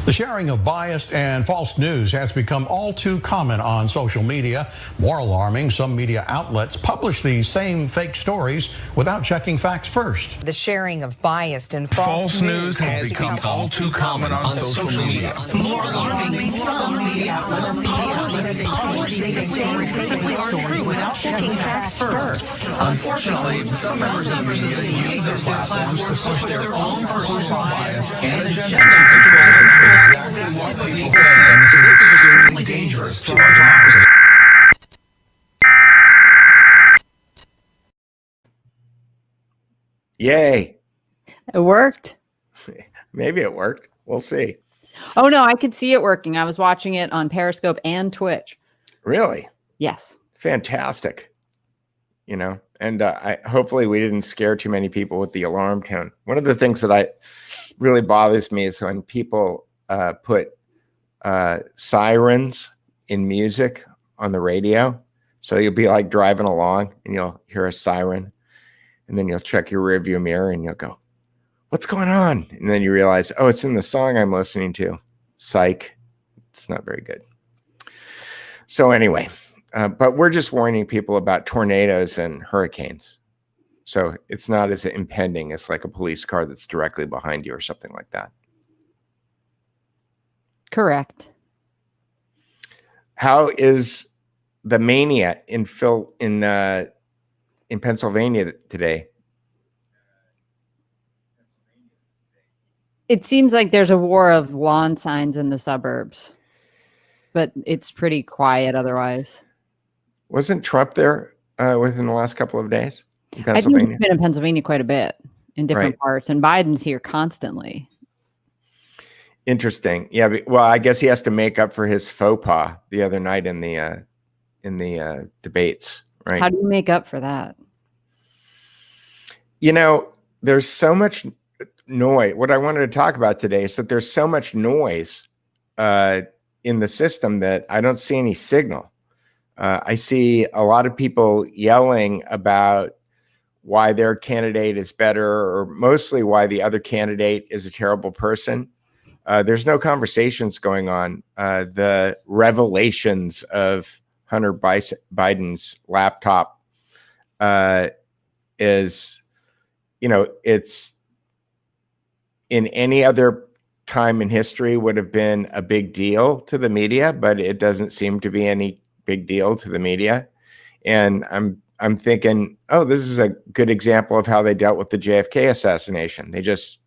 The sharing of biased and false news has become all too common on social media. More alarming, some media outlets publish these same fake stories without checking facts first. The sharing of biased and false news has become all too common on social media. More alarming, some media outlets publish these same fake stories without checking facts first. Unfortunately, some members of the media use their platforms to push their own personal bias and agenda to control exactly what people think, and this is extremely dangerous to our democracy. Yay. It worked. Maybe it worked. We'll see. Oh, no, I could see it working. I was watching it on Periscope and Twitch. Really? Yes. Fantastic. You know, and hopefully we didn't scare too many people with the alarm tone. One of the things that really bothers me is when people put sirens in music on the radio. So you'll be like driving along and you'll hear a siren, and then you'll check your rearview mirror and you'll go, what's going on? And then you realize, oh, it's in the song I'm listening to. Psych. It's not very good. So anyway, but we're just warning people about tornadoes and hurricanes. So it's not as impending as like a police car that's directly behind you or something like that. Correct. How is the mania in Pennsylvania today? It seems like there's a war of lawn signs in the suburbs, but it's pretty quiet otherwise. Wasn't Trump there within the last couple of days in I think Pennsylvania? he's been in Pennsylvania quite a bit in different parts, and Biden's here constantly. Interesting. Yeah. Well, I guess he has to make up for his faux pas the other night in the debates, right? How do you make up for that? You know, there's so much noise. What I wanted to talk about today is that there's so much noise in the system that I don't see any signal. I see a lot of people yelling about why their candidate is better, or mostly why the other candidate is a terrible person. There's no conversations going on. The revelations of Hunter Biden's laptop is, you know, it's in any other time in history would have been a big deal to the media, but it doesn't seem to be any big deal to the media. And I'm thinking, oh, this is a good example of how they dealt with the JFK assassination. They just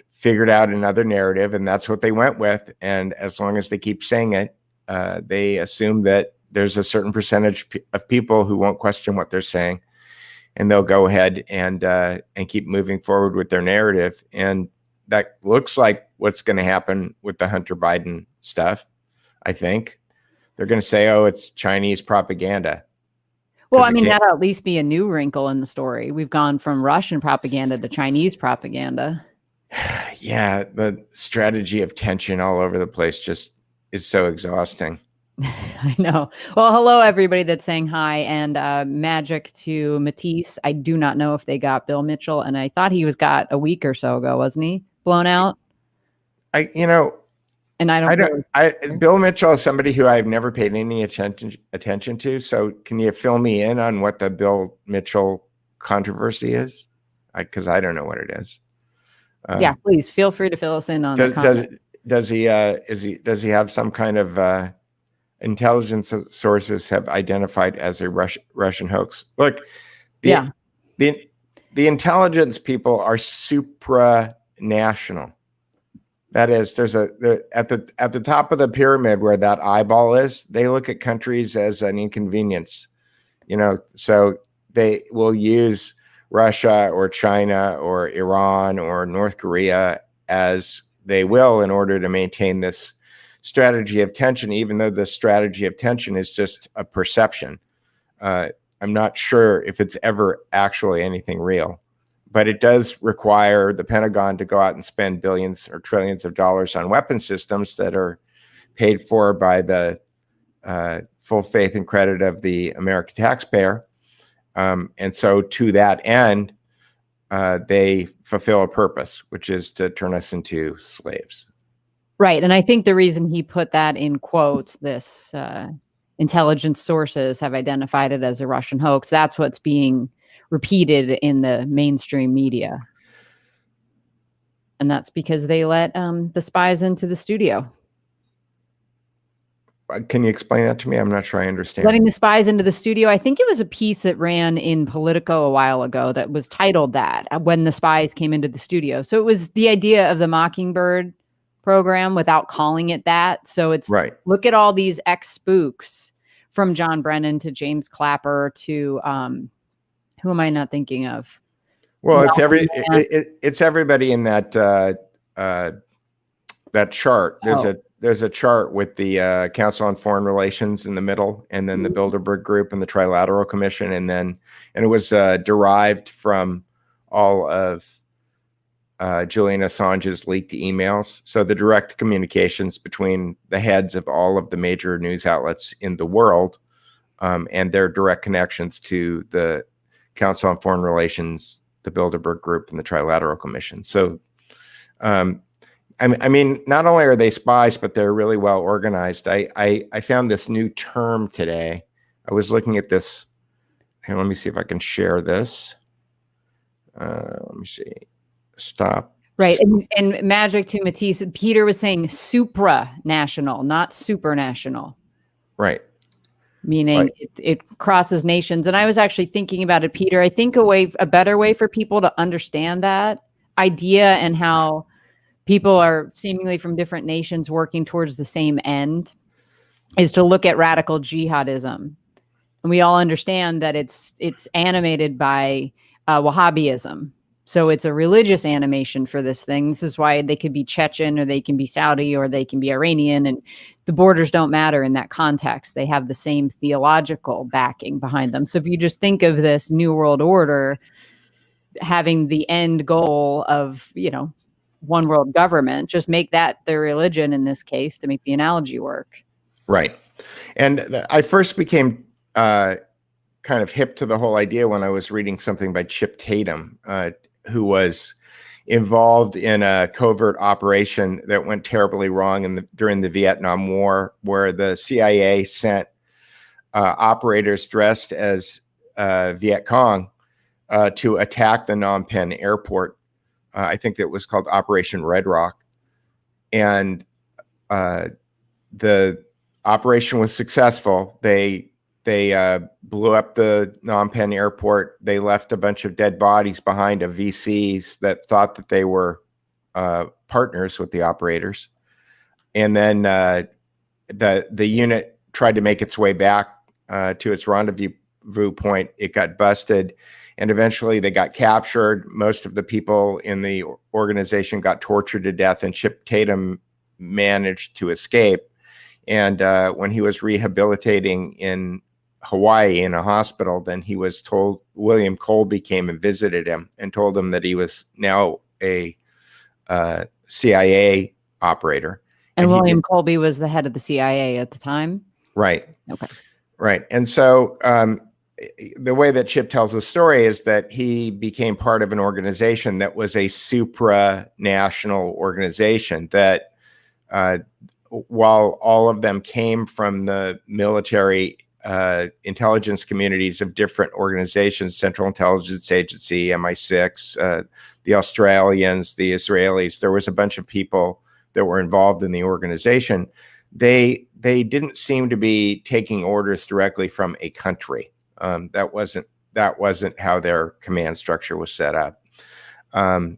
figured out another narrative, and that's what they went with. And as long as they keep saying it, they assume that there's a certain percentage of people who won't question what they're saying, and they'll go ahead and keep moving forward with their narrative. And that looks like what's going to happen with the Hunter Biden stuff. I think they're going to say, oh, it's Chinese propaganda. Well, I mean, that'll at least be a new wrinkle in the story. We've gone from Russian propaganda to Chinese propaganda. Yeah, the strategy of tension all over the place just is so exhausting. I know. Well, hello, everybody that's saying hi, and magic to Matisse. I do not know if they got Bill Mitchell, and I thought he was got a week or so ago, wasn't he? Blown out. And Bill Mitchell is somebody who I've never paid any attention to. So can you fill me in on what the Bill Mitchell controversy is? Because I don't know what it is. Yeah, please feel free to fill us in on. Does he have some kind of intelligence sources have identified as a Russian hoax? Look, the intelligence people are supranational. That is, there's at the top of the pyramid where that eyeball is, they look at countries as an inconvenience, you know, so they will use Russia or China or Iran or North Korea as they will in order to maintain this strategy of tension, even though the strategy of tension is just a perception. I'm not sure if it's ever actually anything real. But it does require the Pentagon to go out and spend billions or trillions of dollars on weapon systems that are paid for by the full faith and credit of the American taxpayer. And so to that end, they fulfill a purpose, which is to turn us into slaves. Right. And I think the reason he put that in quotes, this intelligence sources have identified it as a Russian hoax, that's what's being repeated in the mainstream media. And that's because they let the spies into the studio. Can you explain that to me? I'm not sure I understand. Letting the spies into the studio. I think it was a piece that ran in Politico a while ago that was titled that, when the spies came into the studio. So it was the idea of the Mockingbird program without calling it that. So it's right. Look at all these ex-spooks, from John Brennan to James Clapper to who am I not thinking of? Well, it's everybody in that that chart. There's a chart with the Council on Foreign Relations in the middle, and then the Bilderberg Group and the Trilateral Commission, and it was derived from all of Julian Assange's leaked emails. So the direct communications between the heads of all of the major news outlets in the world, and their direct connections to the Council on Foreign Relations, the Bilderberg Group, and the Trilateral Commission. So, I mean, not only are they spies, but they're really well organized. I found this new term today. I was looking at this. Here, let me see if I can share this. Let me see. Stop. Right. And magic to Matisse, Peter was saying supranational, not supernational. Right. Meaning right. It crosses nations. And I was actually thinking about it, Peter. I think a better way for people to understand that idea and how people are seemingly from different nations working towards the same end is to look at radical jihadism. And we all understand that it's animated by Wahhabism. So it's a religious animation for this thing. This is why they could be Chechen, or they can be Saudi, or they can be Iranian. And the borders don't matter in that context. They have the same theological backing behind them. So if you just think of this New World Order having the end goal of, one world government, just make that their religion in this case to make the analogy work. Right. And I first became kind of hip to the whole idea when I was reading something by Chip Tatum, who was involved in a covert operation that went terribly wrong during the Vietnam War, where the CIA sent operators dressed as Viet Cong to attack the Phnom Penh airport. I think it was called Operation Red Rock. And the operation was successful. They blew up the Phnom Penh airport. They left a bunch of dead bodies behind of VCs that thought that they were partners with the operators. And then the unit tried to make its way back to its rendezvous point. It got busted, and eventually they got captured. Most of the people in the organization got tortured to death, and Chip Tatum managed to escape. And when he was rehabilitating in Hawaii in a hospital, then he was told, William Colby came and visited him and told him that he was now a CIA operator. And William Colby was the head of the CIA at the time? Right. Okay. Right. And so the way that Chip tells the story is that he became part of an organization that was a supranational organization that while all of them came from the military intelligence communities of different organizations, Central Intelligence Agency, MI6, the Australians, the Israelis, there was a bunch of people that were involved in the organization. They didn't seem to be taking orders directly from a country. That wasn't how their command structure was set up. And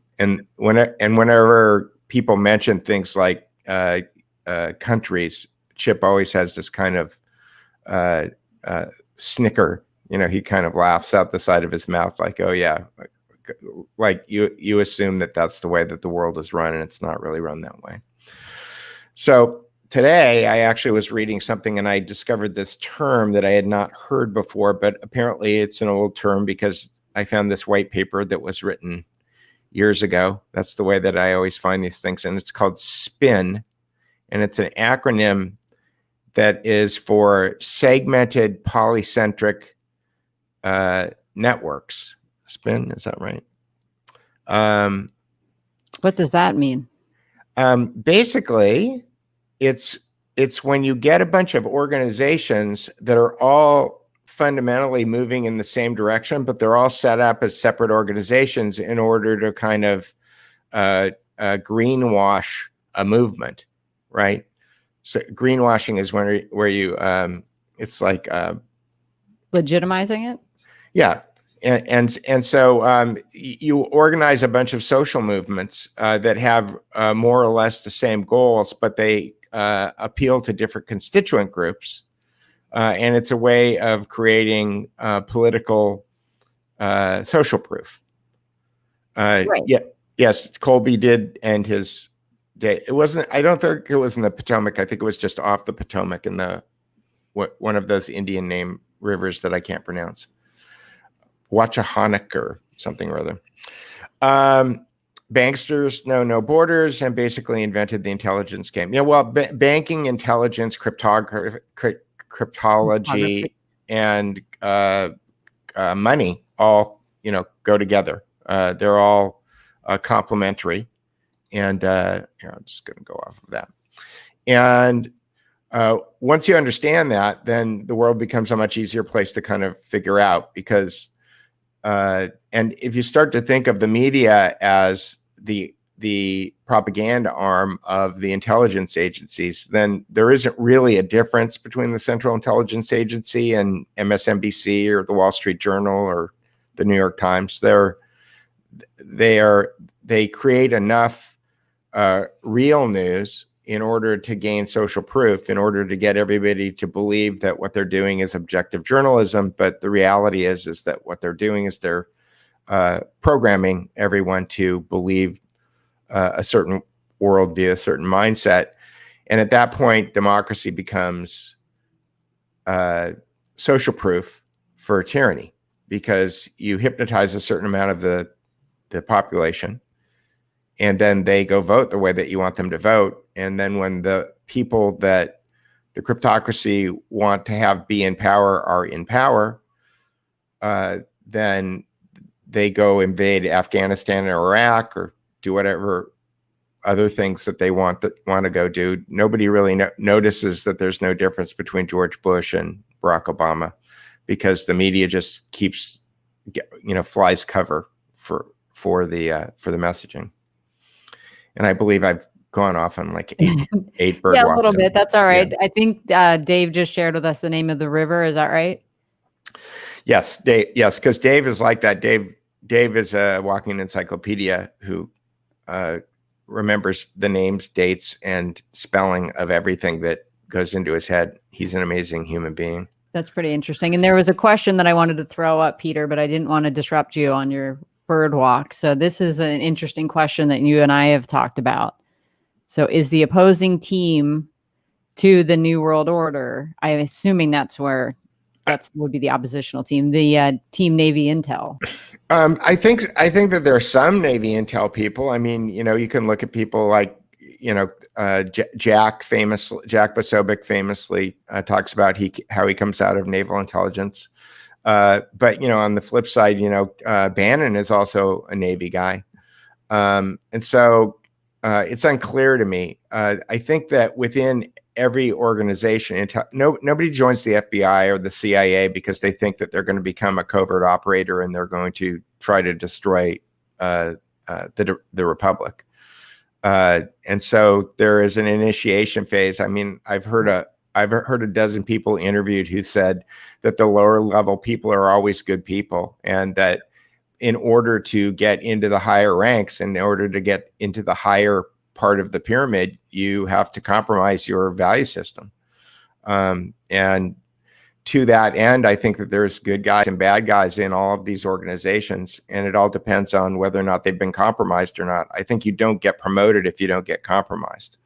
whenever people mention things like countries, Chip always has this kind of snicker. He kind of laughs out the side of his mouth, like, "Oh yeah, like you assume that that's the way that the world is run, and it's not really run that way." So today, I actually was reading something, and I discovered this term that I had not heard before, but apparently it's an old term because I found this white paper that was written years ago. That's the way that I always find these things, and it's called SPIN. And it's an acronym that is for segmented polycentric networks. SPIN, is that right? What does that mean? Basically, it's when you get a bunch of organizations that are all fundamentally moving in the same direction, but they're all set up as separate organizations in order to kind of greenwash a movement, right? So greenwashing is where you it's like legitimizing it. Yeah. And so you organize a bunch of social movements that have more or less the same goals, but they appeal to different constituent groups. And it's a way of creating political social proof. Right. Yeah. Yes, Colby did end his day. It wasn't. I don't think it was in the Potomac. I think it was just off the Potomac in the one of those Indian name rivers that I can't pronounce. Wachahanak or something or other. Banksters know no borders and basically invented the intelligence game. Yeah, well, banking, intelligence, cryptology, and money all go together. They're all complementary, and here, I'm just going to go off of that. And once you understand that, then the world becomes a much easier place to kind of figure out, because and if you start to think of the media as the propaganda arm of the intelligence agencies, then there isn't really a difference between the Central Intelligence Agency and MSNBC or the Wall Street Journal or the New York Times. They create enough real news in order to gain social proof, in order to get everybody to believe that what they're doing is objective journalism. But the reality is that what they're doing is they're programming everyone to believe a certain worldview, a certain mindset. And at that point, democracy becomes social proof for tyranny, because you hypnotize a certain amount of the population, and then they go vote the way that you want them to vote. And then when the people that the cryptocracy want to have be in power are in power, then they go invade Afghanistan or Iraq or do whatever other things that they want to go do. Nobody really notices that there's no difference between George Bush and Barack Obama, because the media just keeps, flies cover for the messaging. And I believe I've gone off on like eight bird walks. Yeah, a little bit. That's all right. Yeah. I think Dave just shared with us the name of the river. Is that right? Yes, Dave. Yes, because Dave is like that. Dave is a walking encyclopedia who remembers the names, dates, and spelling of everything that goes into his head. He's an amazing human being. That's pretty interesting. And there was a question that I wanted to throw up, Peter, but I didn't want to disrupt you on your bird walk. So this is an interesting question that you and I have talked about. So is the opposing team to the New World Order, I'm assuming that would be the oppositional team, the Team Navy Intel? I think that there are some Navy Intel people. I mean, you can look at people like, Jack Posobiec famously talks about how he comes out of naval intelligence. But, on the flip side, Bannon is also a Navy guy. And so it's unclear to me. I think that within every organization, nobody joins the FBI or the CIA because they think that they're going to become a covert operator and they're going to try to destroy the Republic. And so there is an initiation phase. I mean, I've heard a dozen people interviewed who said that the lower level people are always good people, and that in order to get into the higher ranks, in order to get into the higher part of the pyramid, you have to compromise your value system. And to that end, I think that there's good guys and bad guys in all of these organizations, and it all depends on whether or not they've been compromised or not. I think you don't get promoted if you don't get compromised.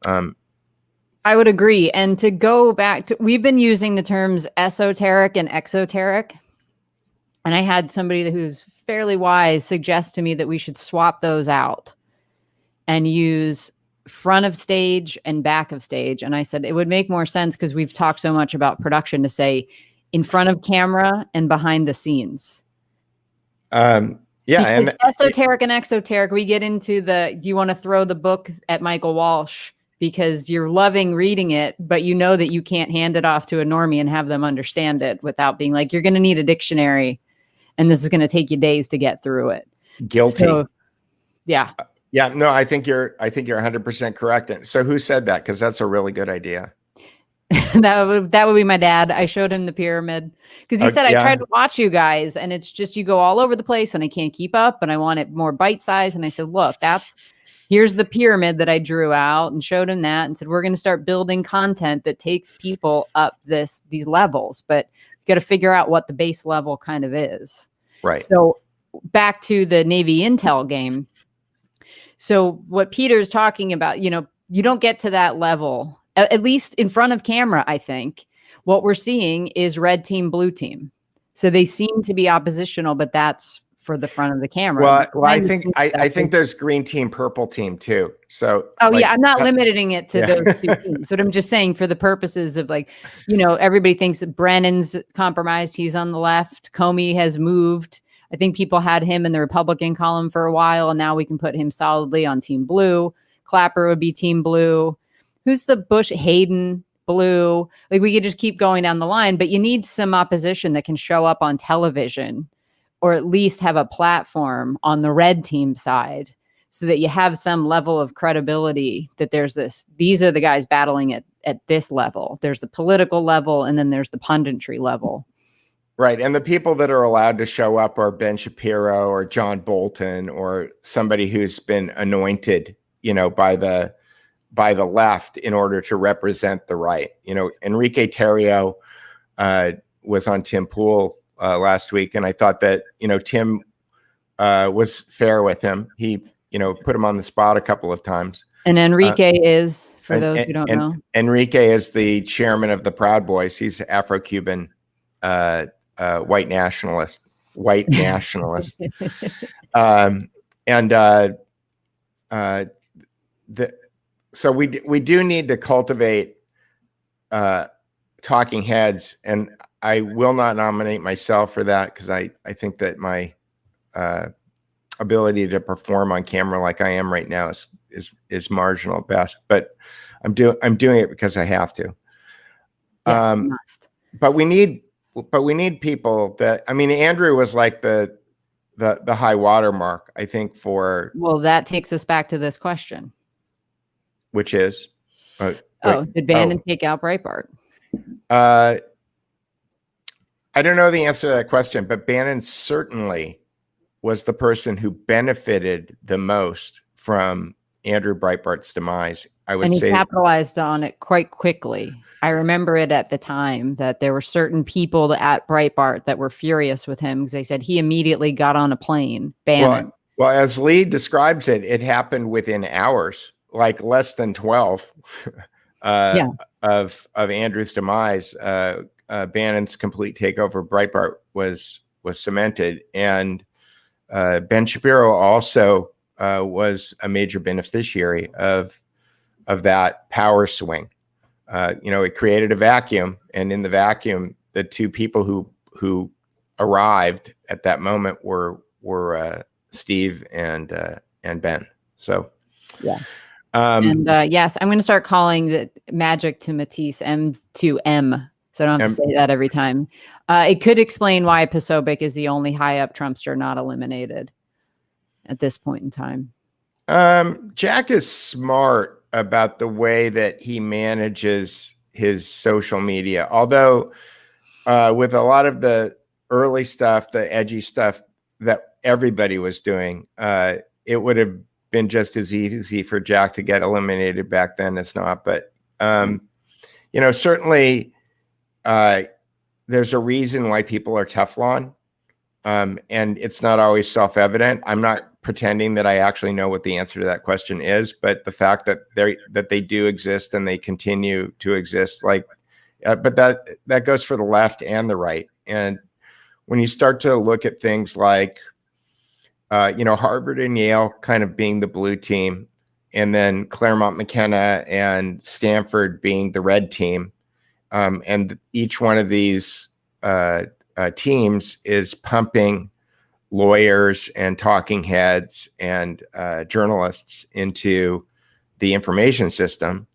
I would agree. And to go back to, we've been using the terms esoteric and exoteric. And I had somebody who's fairly wise suggest to me that we should swap those out and use front of stage and back of stage. And I said, it would make more sense, because we've talked so much about production, to say in front of camera and behind the scenes. Yeah, because esoteric and exoteric, we get into you want to throw the book at Michael Walsh because you're loving reading it, but you know that you can't hand it off to a normie and have them understand it without being like, you're going to need a dictionary and this is going to take you days to get through it. Guilty. So, yeah. Yeah, no, I think you're 100% correct. And so who said that? Because that's a really good idea. that would be my dad. I showed him the pyramid because he said, I tried to watch you guys and it's just, you go all over the place and I can't keep up and I want it more bite size. And I said, look, here's the pyramid that I drew out, and showed him that and said, we're going to start building content that takes people up these levels, but you got to figure out what the base level kind of is. Right. So back to the Navy intel game. So what Peter's talking about, you don't get to that level, at least in front of camera. I think what we're seeing is red team, blue team. So they seem to be oppositional, but that's for the front of the camera. Well, I think there's green team, purple team too. So, I'm not limiting it to those two teams. But I'm just saying, for the purposes of everybody thinks Brennan's compromised. He's on the left. Comey has moved. I think people had him in the Republican column for a while, and now we can put him solidly on team blue. Clapper would be team blue. Who's the Bush? Hayden, blue. We could just keep going down the line, but you need some opposition that can show up on television, or at least have a platform on the red team side, so that you have some level of credibility that these are the guys battling at this level. There's the political level, and then there's the punditry level. Right. And the people that are allowed to show up are Ben Shapiro or John Bolton or somebody who's been anointed, by the left in order to represent the right. Enrique Tarrio was on Tim Pool last week, and I thought that, Tim was fair with him. He, put him on the spot a couple of times. And Enrique is, for those who don't know. Enrique is the chairman of the Proud Boys. He's Afro-Cuban white nationalist. So we do need to cultivate talking heads, and I will not nominate myself for that because I think that my ability to perform on camera like I am right now is marginal at best. But I'm doing it because I have to. Yes, you must. But we need people that, Andrew was like the high water mark, I think, for. Well, that takes us back to this question. Which is? Did Bannon take out Breitbart? I don't know the answer to that question, but Bannon certainly was the person who benefited the most from Andrew Breitbart's demise. And he capitalized on it quite quickly. I remember it at the time that there were certain people at Breitbart that were furious with him because they said he immediately got on a plane. Bannon. Well, as Lee describes it, it happened within hours, like less than 12 of Andrew's demise. Bannon's complete takeover of Breitbart was cemented, and Ben Shapiro also was a major beneficiary of that power swing. It created a vacuum, and in the vacuum, the two people who arrived at that moment were Steve and Ben. So, yeah. Yes, I'm going to start calling the magic to Matisse M2M, so I don't have to say that every time. It could explain why Posobiec is the only high up Trumpster not eliminated at this point in time. Jack is smart about the way that he manages his social media. Although with a lot of the early stuff, the edgy stuff that everybody was doing, it would have been just as easy for Jack to get eliminated back then as not. But, certainly there's a reason why people are Teflon. And it's not always self-evident. I'm not pretending that I actually know what the answer to that question is, but the fact that they do exist and they continue to exist, but that goes for the left and the right. And when you start to look at things like, Harvard and Yale kind of being the blue team, and then Claremont McKenna and Stanford being the red team, and each one of these teams is pumping lawyers and talking heads and journalists into the information system,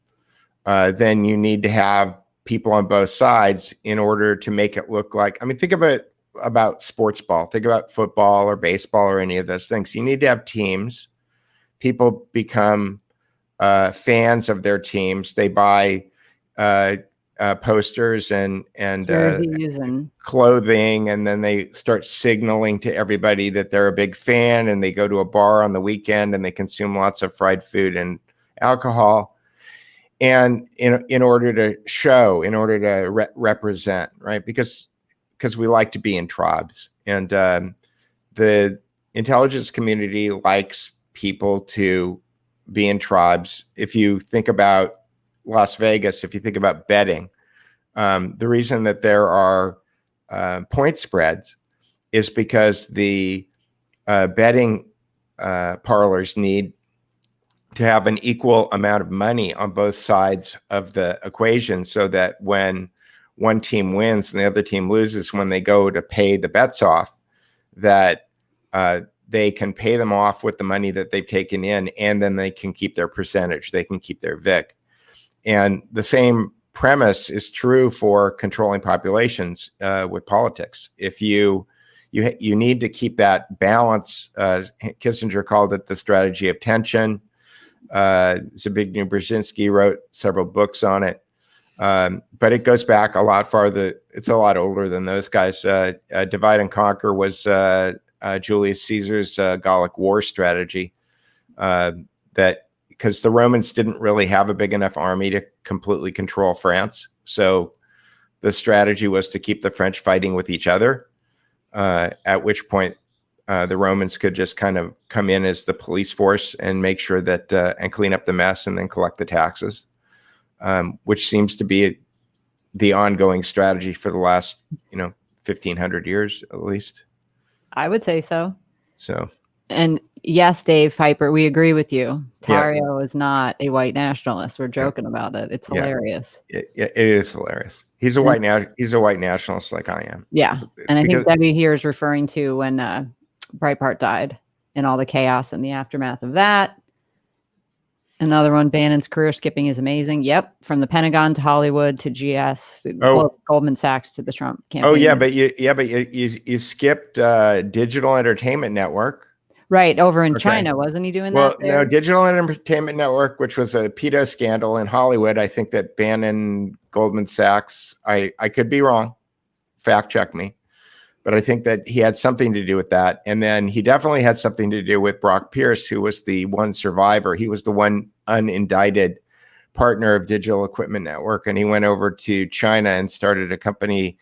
then you need to have people on both sides in order to make it look like, I mean, think about sports ball, think about football or baseball or any of those things. You need to have teams. People become fans of their teams. They buy posters and clothing, and then they start signaling to everybody that they're a big fan, and they go to a bar on the weekend and they consume lots of fried food and alcohol, and in order to show, in order to represent, right? Because we like to be in tribes, and the intelligence community likes people to be in tribes. If you think about Las Vegas, if you think about betting, the reason that there are point spreads is because the betting parlors need to have an equal amount of money on both sides of the equation, so that when one team wins and the other team loses, when they go to pay the bets off, that they can pay them off with the money that they've taken in, and then they can keep their percentage, they can keep their VIC. And the same premise is true for controlling populations with politics. If you need to keep that balance. Kissinger called it the strategy of tension. Zbigniew Brzezinski wrote several books on it. But it goes back a lot farther. It's a lot older than those guys. Divide and conquer was Julius Caesar's Gallic war strategy, that because the Romans didn't really have a big enough army to completely control France. So the strategy was to keep the French fighting with each other, at which point the Romans could just kind of come in as the police force and make sure that, and clean up the mess and then collect the taxes, which seems to be the ongoing strategy for the last, 1,500 years at least. I would say so. So. And yes, Dave Piper, we agree with you. Tario is not a white nationalist. We're joking about it. It's hilarious. It is hilarious. He's a white nationalist like I am. Yeah. And I think Debbie here is referring to when Breitbart died and all the chaos and the aftermath of that. Another one, Bannon's career skipping is amazing. Yep. From the Pentagon to Hollywood to GS, Goldman Sachs to the Trump campaign. Oh yeah. But you skipped Digital Entertainment Network. Right. Over in China. Wasn't he doing that? Well, no, Digital Entertainment Network, which was a pedo scandal in Hollywood. I think that Bannon, Goldman Sachs, I could be wrong. Fact check me. But I think that he had something to do with that. And then he definitely had something to do with Brock Pierce, who was the one survivor. He was the one unindicted partner of Digital Equipment Network. And he went over to China and started a company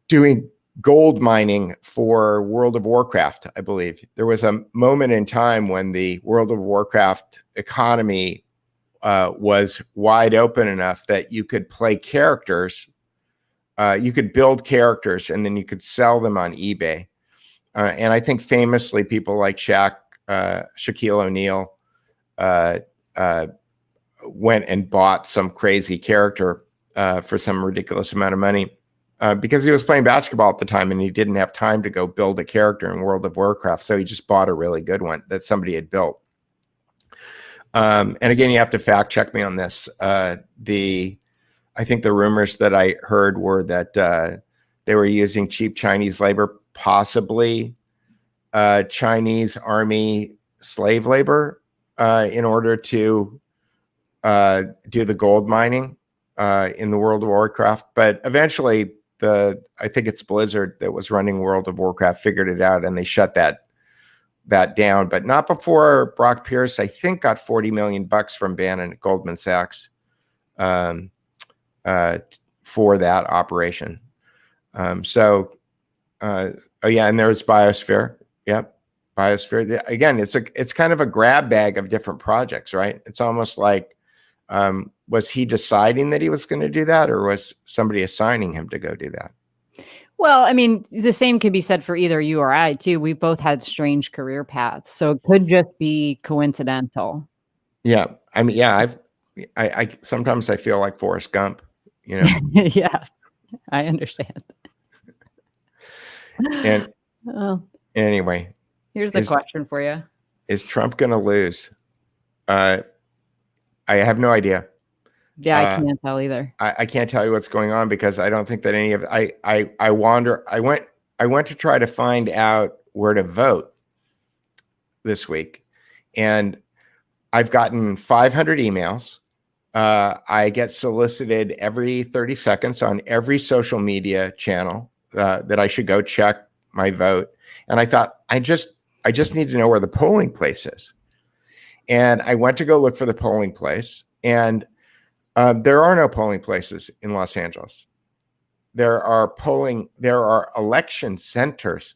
doing gold mining for World of Warcraft, I believe. There was a moment in time when the World of Warcraft economy was wide open enough that you could play characters. You could build characters and then you could sell them on eBay. And I think famously people like Shaquille O'Neal went and bought some crazy character for some ridiculous amount of money because he was playing basketball at the time and he didn't have time to go build a character in World of Warcraft. So he just bought a really good one that somebody had built. And again, you have to fact check me on this. I think the rumors that I heard were that they were using cheap Chinese labor, possibly Chinese army slave labor, in order to do the gold mining in the World of Warcraft. But eventually, I think it's Blizzard that was running World of Warcraft figured it out, and they shut that down. But not before Brock Pierce, I think, got $40 million from Bannon at Goldman Sachs. For that operation. And there's Biosphere. Yep. Biosphere. Again, it's kind of a grab bag of different projects, right? It's almost like, was he deciding that he was going to do that, or was somebody assigning him to go do that? Well, I mean, the same could be said for either you or I too. We both had strange career paths, so it could just be coincidental. Yeah. I mean, yeah, I sometimes I feel like Forrest Gump. Yeah, I understand. And Anyway, here's the question for you: is Trump going to lose? I have no idea. Yeah, I can't tell either. I can't tell you what's going on because I don't think that any of I went to try to find out where to vote this week, and I've gotten 500 emails. I get solicited every 30 seconds on every social media channel that I should go check my vote. And I thought, I just need to know where the polling place is. And I went to go look for the polling place, and there are no polling places in Los Angeles. There are election centers.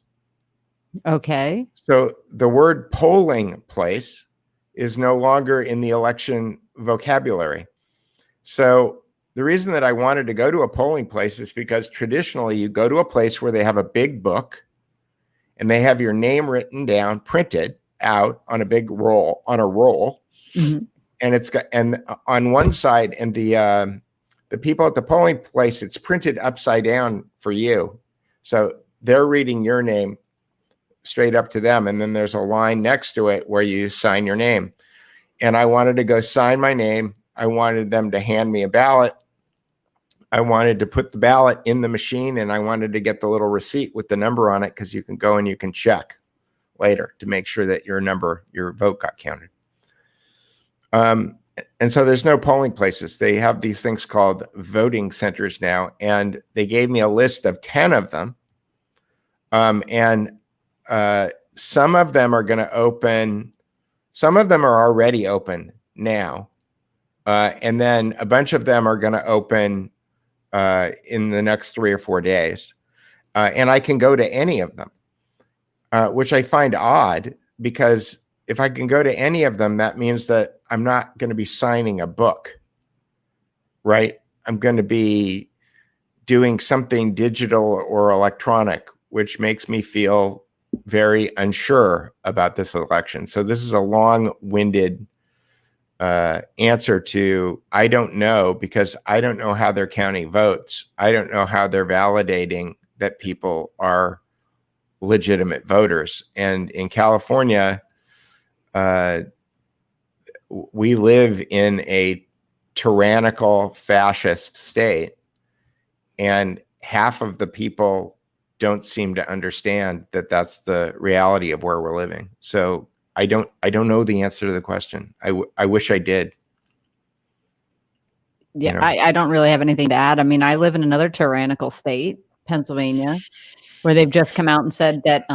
Okay. So the word polling place is no longer in the election vocabulary. So the reason that I wanted to go to a polling place is because traditionally you go to a place where they have a big book and they have your name written down, printed out on a big roll, mm-hmm. And on one side, and the people at the polling place, it's printed upside down for you. So they're reading your name straight up to them. And then there's a line next to it where you sign your name. And I wanted to go sign my name. I wanted them to hand me a ballot. I wanted to put the ballot in the machine, and I wanted to get the little receipt with the number on it, because you can go and you can check later to make sure that your vote got counted. And so there's no polling places. They have these things called voting centers now, and they gave me a list of 10 of them. Some of them are going to open. Some of them are already open now. And then a bunch of them are going to open in the next 3 or 4 days. And I can go to any of them, which I find odd, because if I can go to any of them, that means that I'm not going to be signing a book, right? I'm going to be doing something digital or electronic, which makes me feel very unsure about this election. So this is a long-winded answer to, I don't know, because I don't know how they're counting votes. I don't know how they're validating that people are legitimate voters. And in California, we live in a tyrannical fascist state, and half of the people don't seem to understand that that's the reality of where we're living. So I don't know the answer to the question. I wish I did. Yeah, you know? I don't really have anything to add. I mean, I live in another tyrannical state, Pennsylvania, where they've just come out and said that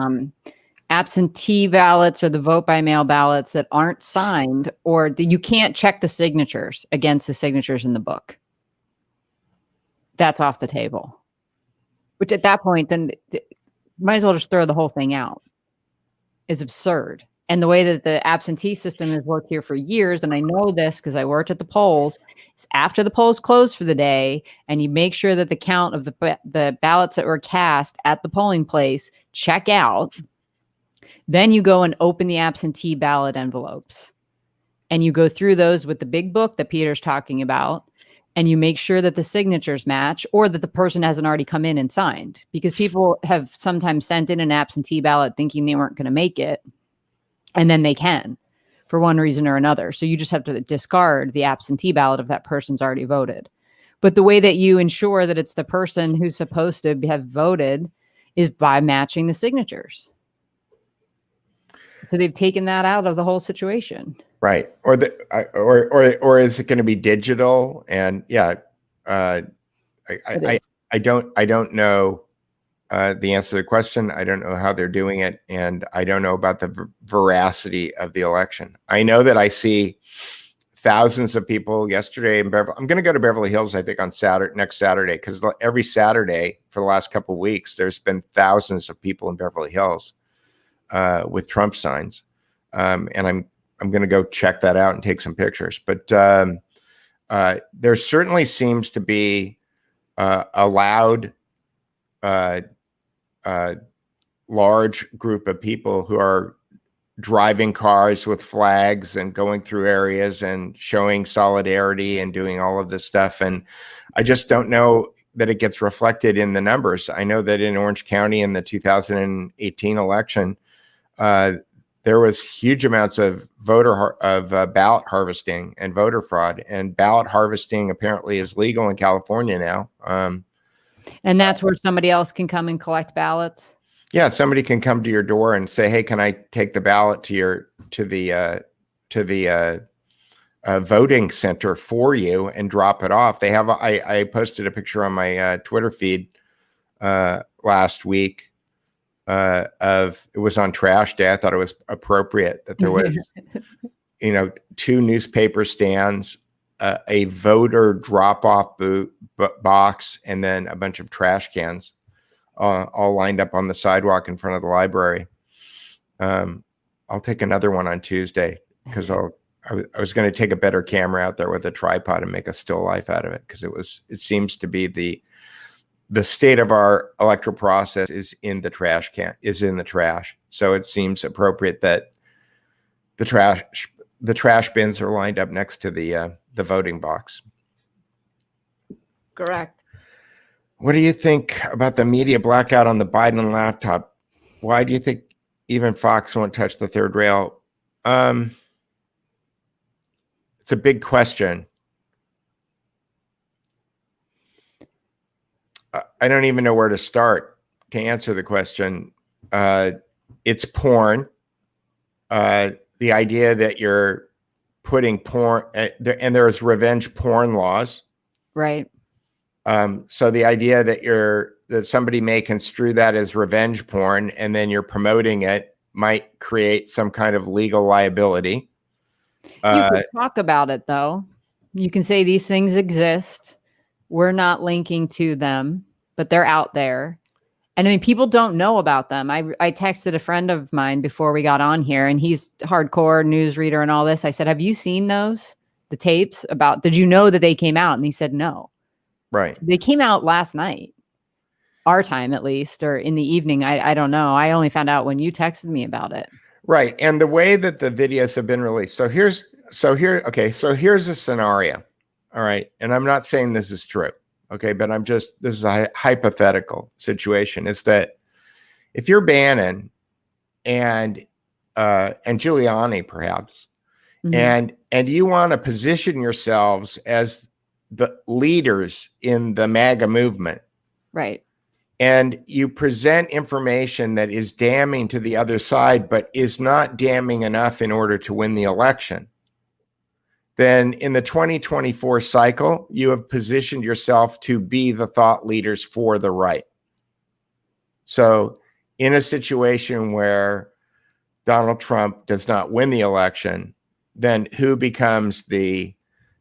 absentee ballots or the vote by mail ballots that aren't signed, or you can't check the signatures against the signatures in the book. That's off the table. Which at that point, then might as well just throw the whole thing out. It's absurd. And the way that the absentee system has worked here for years, and I know this because I worked at the polls, is after the polls close for the day, and you make sure that the count of the ballots that were cast at the polling place check out, then you go and open the absentee ballot envelopes. And you go through those with the big book that Peter's talking about, and you make sure that the signatures match, or that the person hasn't already come in and signed. Because people have sometimes sent in an absentee ballot thinking they weren't going to make it, and then they can, for one reason or another. So you just have to discard the absentee ballot if that person's already voted. But the way that you ensure that it's the person who's supposed to have voted is by matching the signatures. So they've taken that out of the whole situation. Right. Or is it going to be digital? And yeah, I don't know the answer to the question. I don't know how they're doing it, and I don't know about the veracity of the election. I know that I see thousands of people yesterday in Beverly. I'm going to go to Beverly Hills, I think, on next Saturday, because every Saturday for the last couple of weeks, there's been thousands of people in Beverly Hills with Trump signs, and I'm going to go check that out and take some pictures. But there certainly seems to be a loud, large group of people who are driving cars with flags and going through areas and showing solidarity and doing all of this stuff. And I just don't know that it gets reflected in the numbers. I know that in Orange County in the 2018 election, there was huge amounts of ballot harvesting and voter fraud, and ballot harvesting apparently is legal in California now. And that's where somebody else can come and collect ballots. Yeah, somebody can come to your door and say, "Hey, can I take the ballot to the voting center for you and drop it off?" They have. I posted a picture on my Twitter feed last week of, it was on Trash Day. I thought it was appropriate that there was, 2 newspaper stands, a voter drop-off box, and then a bunch of trash cans, all lined up on the sidewalk in front of the library. I'll take another one on Tuesday because I was going to take a better camera out there with a tripod and make a still life out of it, because it seems to be the state of our electoral process is in the trash. So it seems appropriate that the trash bins are lined up next to the voting box. Correct. What do you think about the media blackout on the Biden laptop? Why do you think even Fox won't touch the third rail? It's a big question. I don't even know where to start to answer the question. It's porn. The idea that you're putting porn, and there's revenge porn laws. Right. So the idea that somebody may construe that as revenge porn and then you're promoting it might create some kind of legal liability. You can talk about it, though. You can say these things exist. We're not linking to them, but they're out there. And I mean, people don't know about them. I texted a friend of mine before we got on here, and he's hardcore newsreader and all this. I said, "Have you seen those? The tapes about, did you know that they came out?" And he said, "No." Right. They came out last night, our time at least, or in the evening. I don't know. I only found out when you texted me about it. Right. And the way that the videos have been released. So here's a scenario. All right. And I'm not saying this is true. Okay. But this is a hypothetical situation, is that if you're Bannon and Giuliani, perhaps, and you want to position yourselves as the leaders in the MAGA movement. Right. And you present information that is damning to the other side, but is not damning enough in order to win the election. Then in the 2024 cycle, you have positioned yourself to be the thought leaders for the right. So in a situation where Donald Trump does not win the election, then who becomes the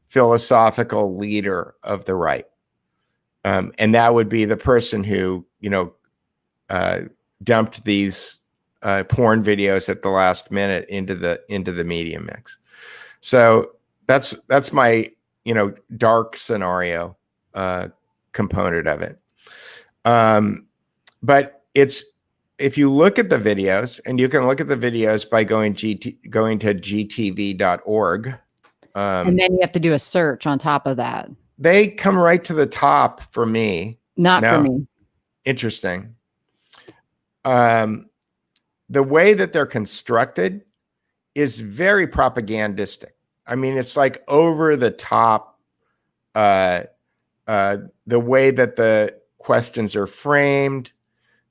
philosophical leader of the right? And that would be the person who, dumped these porn videos at the last minute into the media mix. So that's my, dark scenario component of it. But if you look at the videos, and you can look at the videos by going to gtv.org. And then you have to do a search on top of that. They come right to the top for me. Not for me. Interesting. The way that they're constructed is very propagandistic. I mean, it's like over the top. The way that the questions are framed,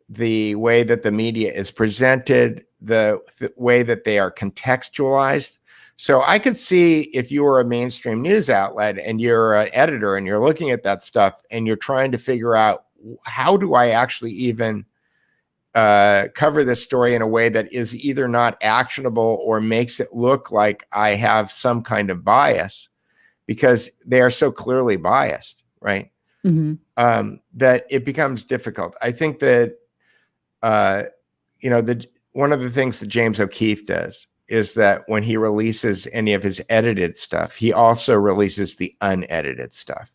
the way that the media is presented, the way that they are contextualized. So I could see if you were a mainstream news outlet and you're an editor and you're looking at that stuff and you're trying to figure out, how do I actually even cover this story in a way that is either not actionable or makes it look like I have some kind of bias, because they are so clearly biased, right? That it becomes difficult. I think that, one of the things that James O'Keefe does is that when he releases any of his edited stuff, he also releases the unedited stuff.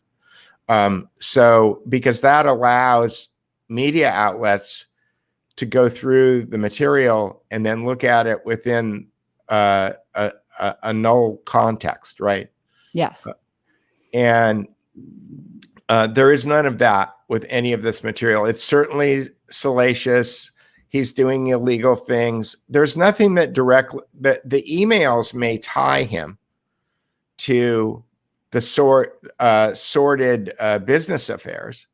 So because that allows media outlets to go through the material and then look at it within a null context, right? Yes. And there is none of that with any of this material. It's certainly salacious. He's doing illegal things. There's nothing that directly, the emails may tie him to the sordid business affairs.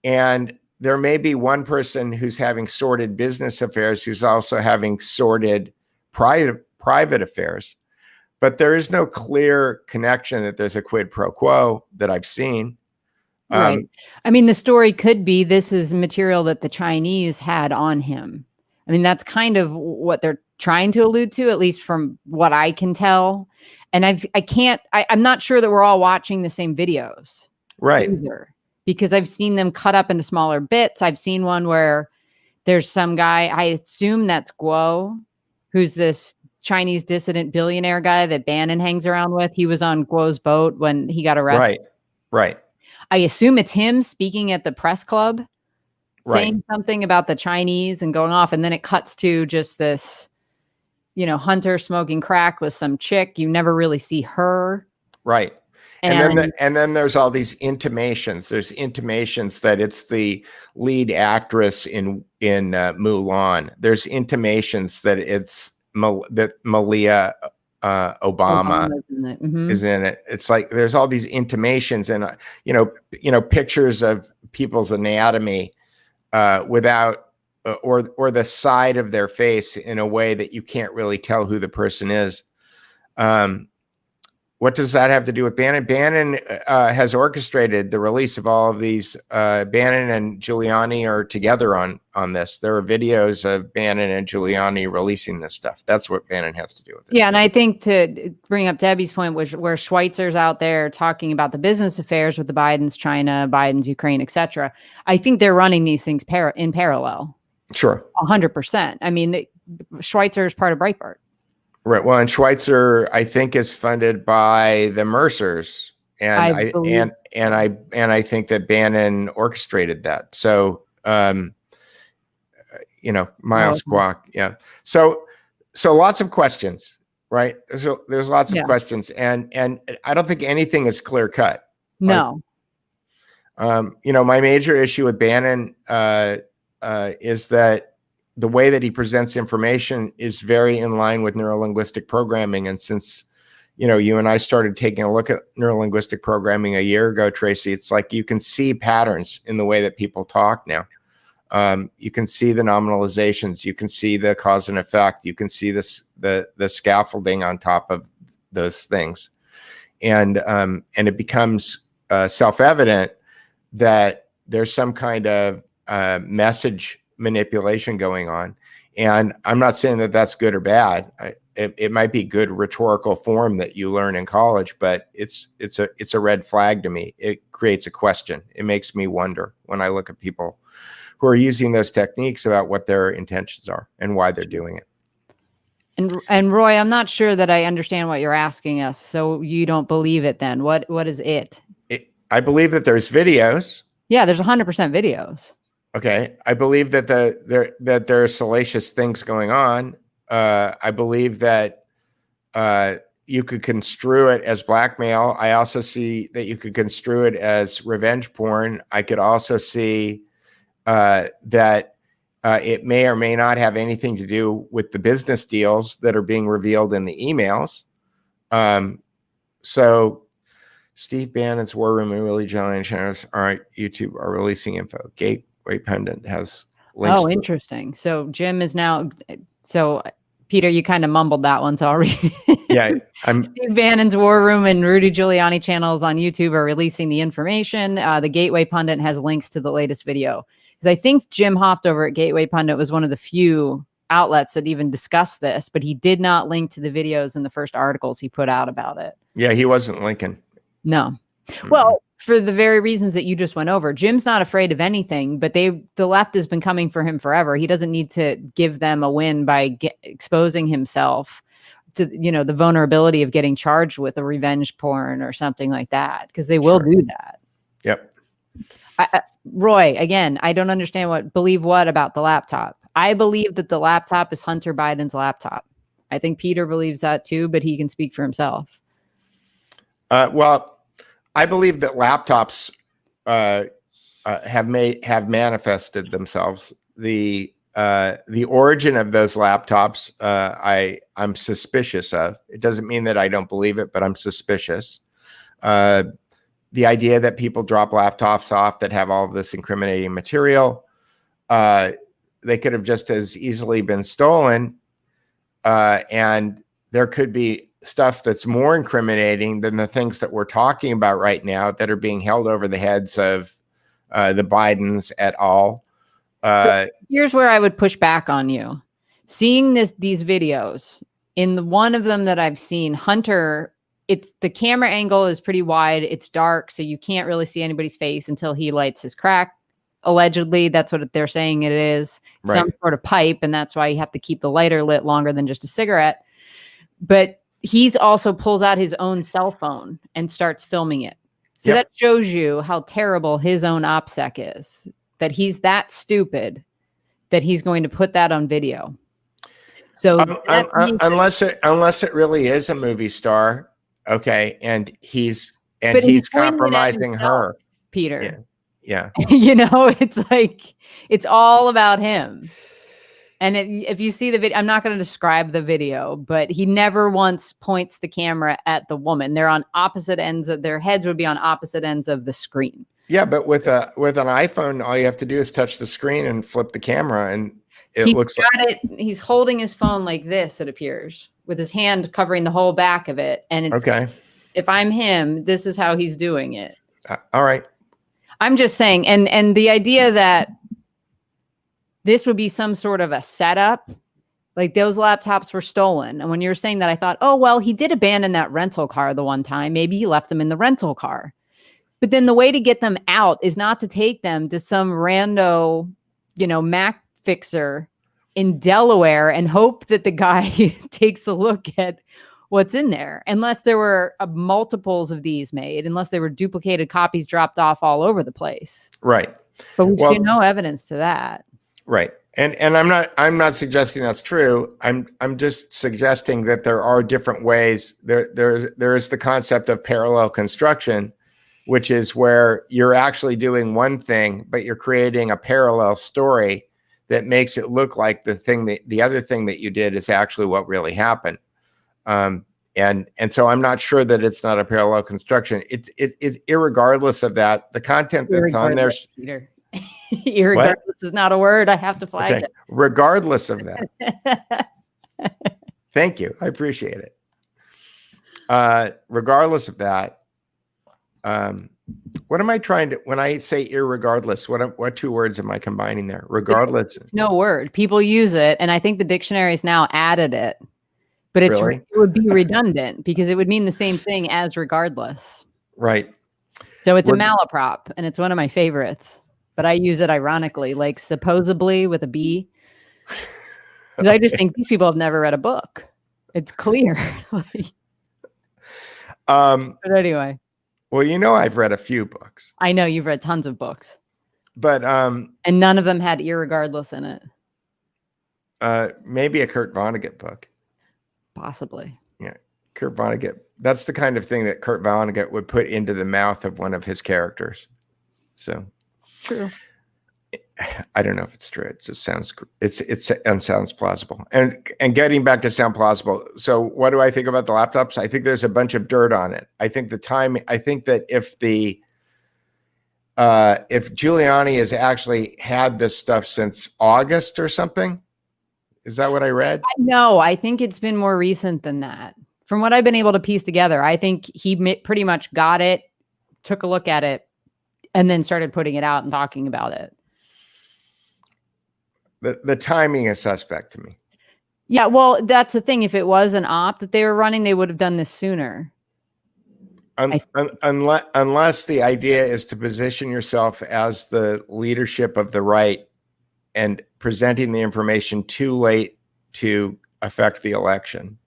And there may be one person who's having sordid business affairs who's also having sordid private affairs. But there is no clear connection that there's a quid pro quo that I've seen. Right. I mean, the story could be this is material that the Chinese had on him. I mean, that's kind of what they're trying to allude to, at least from what I can tell. And I'm not sure that we're all watching the same videos. Right. Either, because I've seen them cut up into smaller bits. I've seen one where there's some guy, I assume that's Guo, who's this Chinese dissident billionaire guy that Bannon hangs around with. He was on Guo's boat when he got arrested. Right. I assume it's him speaking at the press club, saying something about the Chinese and going off. And then it cuts to just this, Hunter smoking crack with some chick. You never really see her. Right. And then there's all these intimations. There's intimations that it's the lead actress in Mulan. There's intimations that it's that Malia Obama is in it. It's like there's all these intimations and pictures of people's anatomy without or the side of their face in a way that you can't really tell who the person is. What does that have to do with Bannon? Bannon has orchestrated the release of all of these. Bannon and Giuliani are together on this. There are videos of Bannon and Giuliani releasing this stuff. That's what Bannon has to do with it. Yeah, and I think to bring up Debbie's point, where Schweitzer's out there talking about the business affairs with the Biden's China, Biden's Ukraine, etc. I think they're running these things in parallel. Sure. 100%. I mean, Schweitzer is part of Breitbart. Right. Well, and Schweitzer, I think, is funded by the Mercers, and I think that Bannon orchestrated that. So, Miles Kwok, yeah. So lots of questions, right? There's lots of questions, and I don't think anything is clear cut. No. My major issue with Bannon is that the way that he presents information is very in line with neurolinguistic programming. And since, you and I started taking a look at neurolinguistic programming a year ago, Tracy, it's like you can see patterns in the way that people talk now. You can see the nominalizations, you can see the cause and effect, you can see the scaffolding on top of those things. And it becomes self-evident that there's some kind of message manipulation going on. And I'm not saying that that's good or bad. It might be good rhetorical form that you learn in college, but it's a red flag to me. It creates a question. It makes me wonder when I look at people who are using those techniques about what their intentions are and why they're doing it. And Roy, I'm not sure that I understand what you're asking us. So you don't believe it then? What is it? I believe that there's videos. Yeah, there's 100% videos. Okay, I believe that there are salacious things going on. I believe that you could construe it as blackmail. I also see that you could construe it as revenge porn. I could also see that it may or may not have anything to do with the business deals that are being revealed in the emails. So Steve Bannon's War Room and Willie Giuliani channels on YouTube are releasing info. Gateway Pundit has links. Oh, interesting. So Jim is now. So Peter, you kind of mumbled that one, so I'll read it. Yeah, Steve Bannon's War Room and Rudy Giuliani channels on YouTube are releasing the information. The Gateway Pundit has links to the latest video. Because I think Jim Hoft over at Gateway Pundit was one of the few outlets that even discussed this, but he did not link to the videos in the first articles he put out about it. Yeah, he wasn't linking. No. Well, for the very reasons that you just went over. Jim's not afraid of anything, but the left has been coming for him forever. He doesn't need to give them a win by exposing himself to, the vulnerability of getting charged with a revenge porn or something like that, because they will do that. Yep. Roy, again, I don't understand believe what about the laptop. I believe that the laptop is Hunter Biden's laptop. I think Peter believes that too, but he can speak for himself. Well, I believe that laptops have manifested themselves. The origin of those laptops, I'm suspicious of. It doesn't mean that I don't believe it, but I'm suspicious. The idea that people drop laptops off that have all of this incriminating material, they could have just as easily been stolen. And there could be stuff that's more incriminating than the things that we're talking about right now that are being held over the heads of the Bidens et al. Here's where I would push back on you. Seeing these videos, in one of them that I've seen, Hunter, the camera angle is pretty wide. It's dark, so you can't really see anybody's face until he lights his crack. Allegedly, that's what they're saying it is. Right. Some sort of pipe, and that's why you have to keep the lighter lit longer than just a cigarette. But he's also pulls out his own cell phone and starts filming it. So that shows you how terrible his own OPSEC is, that he's that stupid that he's going to put that on video. So unless it really is a movie star, okay, and he's compromising her, Peter. Yeah. You know, it's like, it's all about him. And if you see the video, I'm not going to describe the video, but he never once points the camera at the woman. They're on opposite ends of their heads would be on opposite ends of the screen. Yeah, but with an iPhone, all you have to do is touch the screen and flip the camera, and he's holding his phone like this, it appears, with his hand covering the whole back of it. And it's okay. If I'm him, this is how he's doing it. All right. I'm just saying, and the idea that this would be some sort of a setup, like those laptops were stolen. And when you were saying that, I thought, oh, well, he did abandon that rental car the one time. Maybe he left them in the rental car. But then the way to get them out is not to take them to some rando, Mac fixer in Delaware and hope that the guy takes a look at what's in there, unless there were multiples of these made, unless there were duplicated copies dropped off all over the place. Right. But we've seen no evidence to that. Right. And I'm not suggesting that's true. I'm just suggesting that there are different ways. There is the concept of parallel construction, which is where you're actually doing one thing, but you're creating a parallel story that makes it look like the other thing that you did is actually what really happened. And so I'm not sure that it's not a parallel construction. It's irregardless of that, the content that's on there. Peter. Irregardless is not a word. I have to flag it. Regardless of that. Thank you. I appreciate it. Regardless of that, what am I trying to, when I say irregardless, what two words am I combining there? Regardless. It's no word. People use it, and I think the dictionary's now added it. But it would be redundant because it would mean the same thing as regardless. Right. So it's a malaprop, and it's one of my favorites. But I use it ironically, like supposedly with a B. Because I just think these people have never read a book. It's clear. But anyway. Well, I've read a few books. I know you've read tons of books. But and none of them had irregardless in it. Maybe a Kurt Vonnegut book. Possibly. Yeah. Kurt Vonnegut. That's the kind of thing that Kurt Vonnegut would put into the mouth of one of his characters. So true. I don't know if it's true. It just sounds, it sounds plausible. And getting back to sound plausible. So what do I think about the laptops? I think there's a bunch of dirt on it. I think that if Giuliani has actually had this stuff since August or something, is that what I read? No, I think it's been more recent than that. From what I've been able to piece together, I think he pretty much got it, took a look at it, and then started putting it out and talking about it. The timing is suspect to me. Yeah, well, that's the thing. If it was an op that they were running, they would have done this sooner. Unless the idea is to position yourself as the leadership of the right and presenting the information too late to affect the election.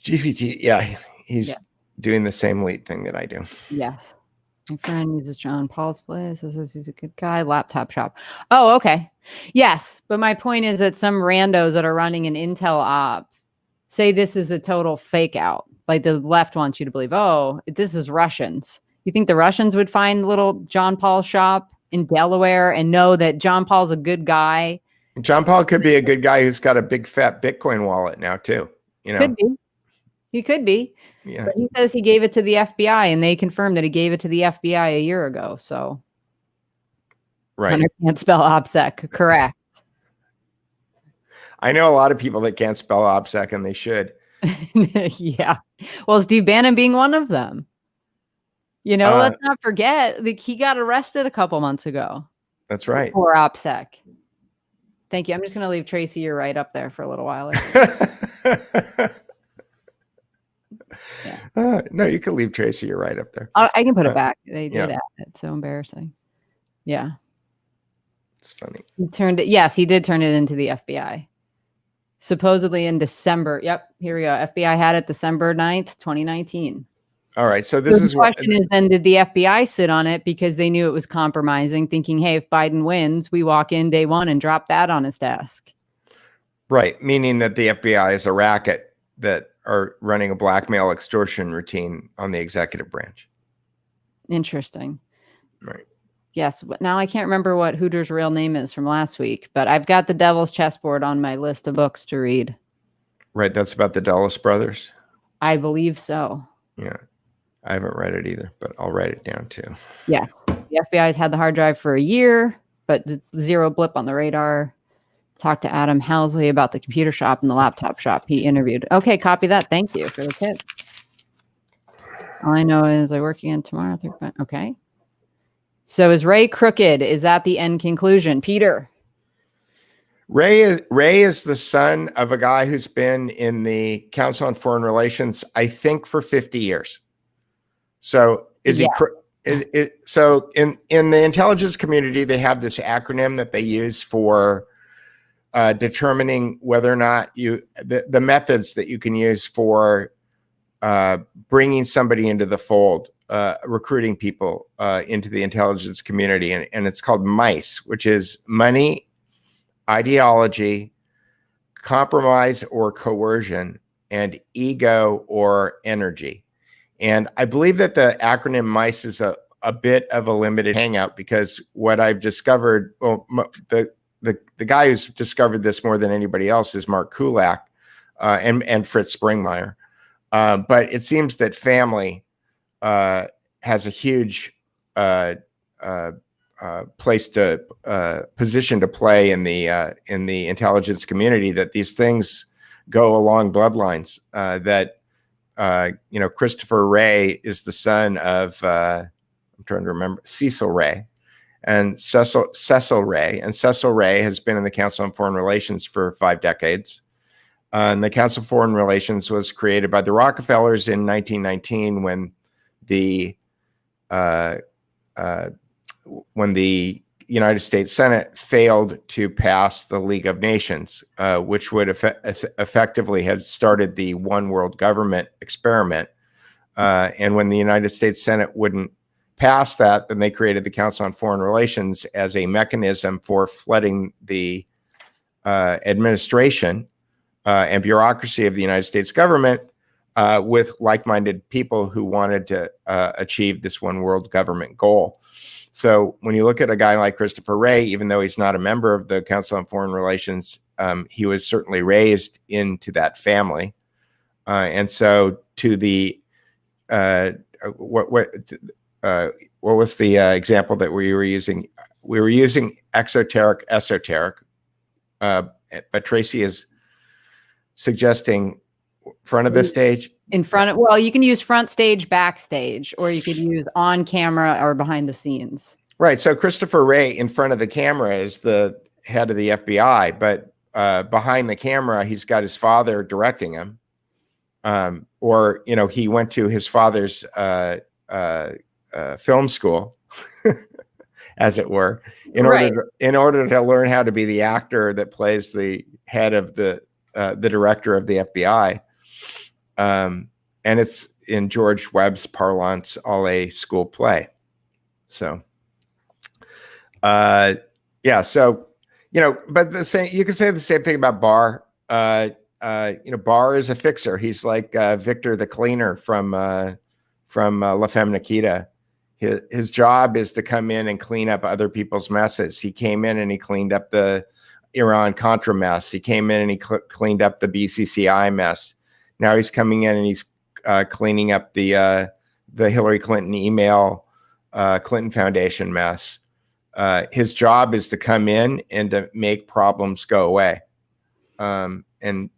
GPT, he's doing the same late thing that I do. Yes. My friend uses John Paul's place. Says he's a good guy. Laptop shop. Oh, okay. Yes. But my point is that some randos that are running an Intel op say this is a total fake out. Like the left wants you to believe, oh, this is Russians. You think the Russians would find little John Paul shop in Delaware and know that John Paul's a good guy? John Paul could be a good guy who's got a big fat Bitcoin wallet now too. You know, Could be. He could be. Yeah. But he says he gave it to the FBI, and they confirmed that he gave it to the FBI a year ago. So, Right. Hunter can't spell OPSEC. Correct. I know a lot of people that can't spell OPSEC, and they should. Yeah. Well, Steve Bannon being one of them. You know, let's not forget, like, he got arrested a couple months ago. That's right. For OPSEC. Thank you. I'm just going to leave Tracy, you're right up there for a little while. Yeah. No, you can leave Tracy, you're right up there. I can put it back. They did add it. So embarrassing. Yeah. It's funny. Yes, he did turn it into the FBI. Supposedly in December. Yep. Here we go. FBI had it December 9th, 2019. All right. So this is the question is then, did the FBI sit on it because they knew it was compromising, thinking, hey, if Biden wins, we walk in day one and drop that on his desk? Right. Meaning that the FBI is a racket that are running a blackmail extortion routine on the executive branch. Interesting. Right. Yes. But now I can't remember what Hooter's real name is from last week, but I've got the Devil's Chessboard on my list of books to read. Right. That's about the Dulles brothers. I believe so. Yeah. I haven't read it either, but I'll write it down too. Yes. The FBI's had the hard drive for a year, but ZeroBlip on the radar. Talked to Adam Housley about the computer shop and the laptop shop he interviewed. Okay, copy that. Thank you for the tip. All I know is I work again tomorrow. Okay. So is Ray crooked? Is that the end conclusion? Peter. Ray is the son of a guy who's been in the Council on Foreign Relations, I think, for 50 years. So so in the intelligence community, they have this acronym that they use for determining whether or not the methods that you can use for bringing somebody into the fold, recruiting people into the intelligence community. And it's called MICE, which is money, ideology, compromise or coercion, and ego or energy. And I believe that the acronym MICE is a bit of a limited hangout, because what I've discovered, well, the guy who's discovered this more than anybody else is Mark Kulak and Fritz Springmeier. But it seems that family has a huge place to position to play in the intelligence community, that these things go along bloodlines, that Christopher Wray is the son of, I'm trying to remember, Cecil Wray and Cecil Wray. And Cecil Wray has been in the Council on Foreign Relations for 5 decades. And the Council of Foreign Relations was created by the Rockefellers in 1919 when the United States Senate failed to pass the League of Nations, which would effectively have started the one world government experiment. And when the United States Senate wouldn't pass that, then they created the Council on Foreign Relations as a mechanism for flooding the administration and bureaucracy of the United States government with like-minded people who wanted to achieve this one world government goal. So when you look at a guy like Christopher Wray, even though he's not a member of the Council on Foreign Relations, he was certainly raised into that family. And so to the, what was the example that we were using? We were using exoteric, esoteric, but Tracy is suggesting front of the stage. In front of, well, you can use front stage, backstage, or you could use on camera or behind the scenes. Right. So Christopher Wray in front of the camera is the head of the FBI, but behind the camera, he's got his father directing him. Or, he went to his father's film school, as it were, in order to learn how to be the actor that plays the head of the director of the FBI. And it's, in George Webb's parlance, all a school play. So, yeah. So, but you can say the same thing about Barr. Barr is a fixer. He's like Victor the cleaner from La Femme Nikita. His job is to come in and clean up other people's messes. He came in and he cleaned up the Iran-Contra mess. He came in and he cleaned up the BCCI mess. Now he's coming in and he's cleaning up the Hillary Clinton email, Clinton Foundation mess. His job is to come in and to make problems go away. And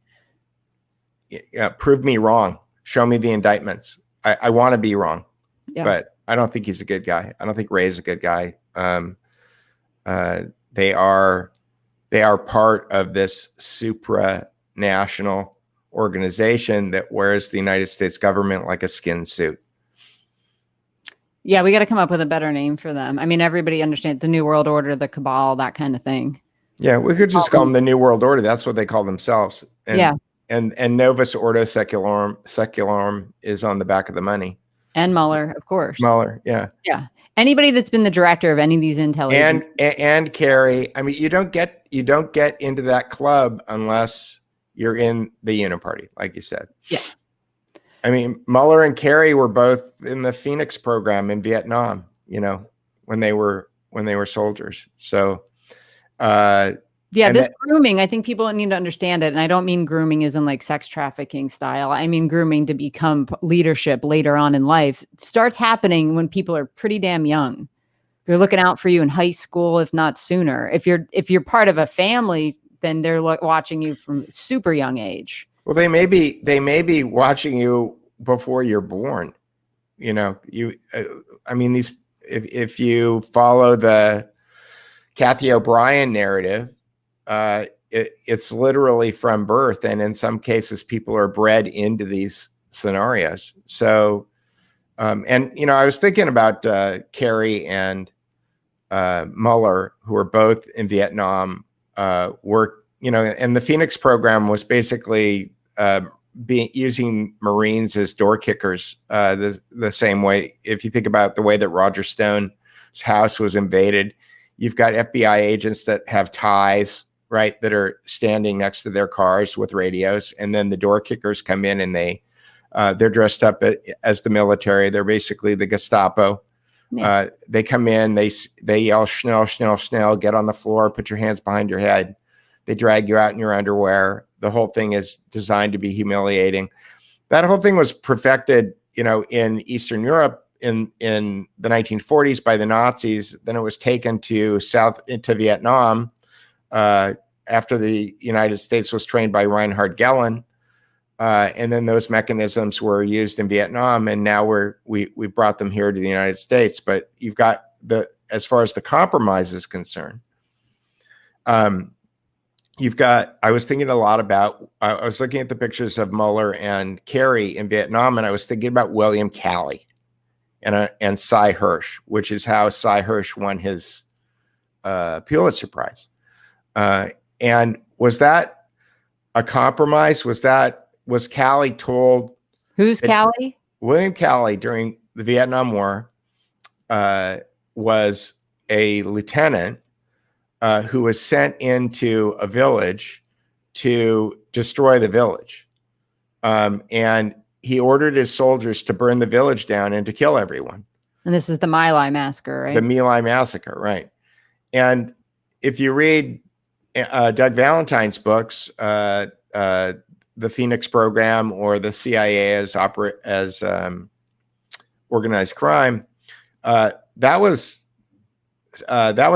prove me wrong. Show me the indictments. I want to be wrong, but I don't think he's a good guy. I don't think Ray is a good guy. They are part of this supranational organization that wears the United States government like a skin suit. Yeah, we got to come up with a better name for them. I mean, everybody understands the New World Order, the cabal, that kind of thing. Yeah, we could just call them the New World Order. That's what they call themselves. And Novus Ordo Secularum is on the back of the money. And Mueller, of course. Mueller, yeah. Yeah. Anybody that's been the director of any of these intel and Kerry. I mean, you don't get into that club unless you're in the Uniparty, like you said. Yeah. I mean, Mueller and Kerry were both in the Phoenix program in Vietnam, when they were soldiers. So grooming, I think people need to understand it. And I don't mean grooming as in like sex trafficking style. I mean grooming to become leadership later on in life. It starts happening when people are pretty damn young. They're looking out for you in high school, if not sooner. If you're part of a family, then they're watching you from super young age. Well, they may be watching you before you're born. If you follow the Kathy O'Brien narrative, it's literally from birth, and in some cases, people are bred into these scenarios. So, I was thinking about Kerry and Mueller, who were both in Vietnam. And the Phoenix program was basically using Marines as door kickers, the same way. If you think about the way that Roger Stone's house was invaded, you've got FBI agents that have ties, right, that are standing next to their cars with radios, and then the door kickers come in and they're dressed up as the military. They're basically the Gestapo. Yeah. They come in, they yell, "Schnell, schnell, schnell, get on the floor, put your hands behind your head." They drag you out in your underwear. The whole thing is designed to be humiliating. That whole thing was perfected, in Eastern Europe in the 1940s by the Nazis. Then it was taken to Vietnam after the United States was trained by Reinhard Gehlen. And then those mechanisms were used in Vietnam, and now we brought them here to the United States. But you've got as far as the compromise is concerned, I was thinking a lot about, I was looking at the pictures of Mueller and Kerry in Vietnam, and I was thinking about William Calley and Cy Hirsch, which is how Cy Hirsch won his Pulitzer Prize. And was that a compromise? Was Calley told? Who's Calley? William Calley, during the Vietnam War, was a lieutenant who was sent into a village to destroy the village. And he ordered his soldiers to burn the village down and to kill everyone. And this is the My Lai massacre, right? The My Lai massacre, right. And if you read Doug Valentine's books, the Phoenix program or the CIA as organized crime, that was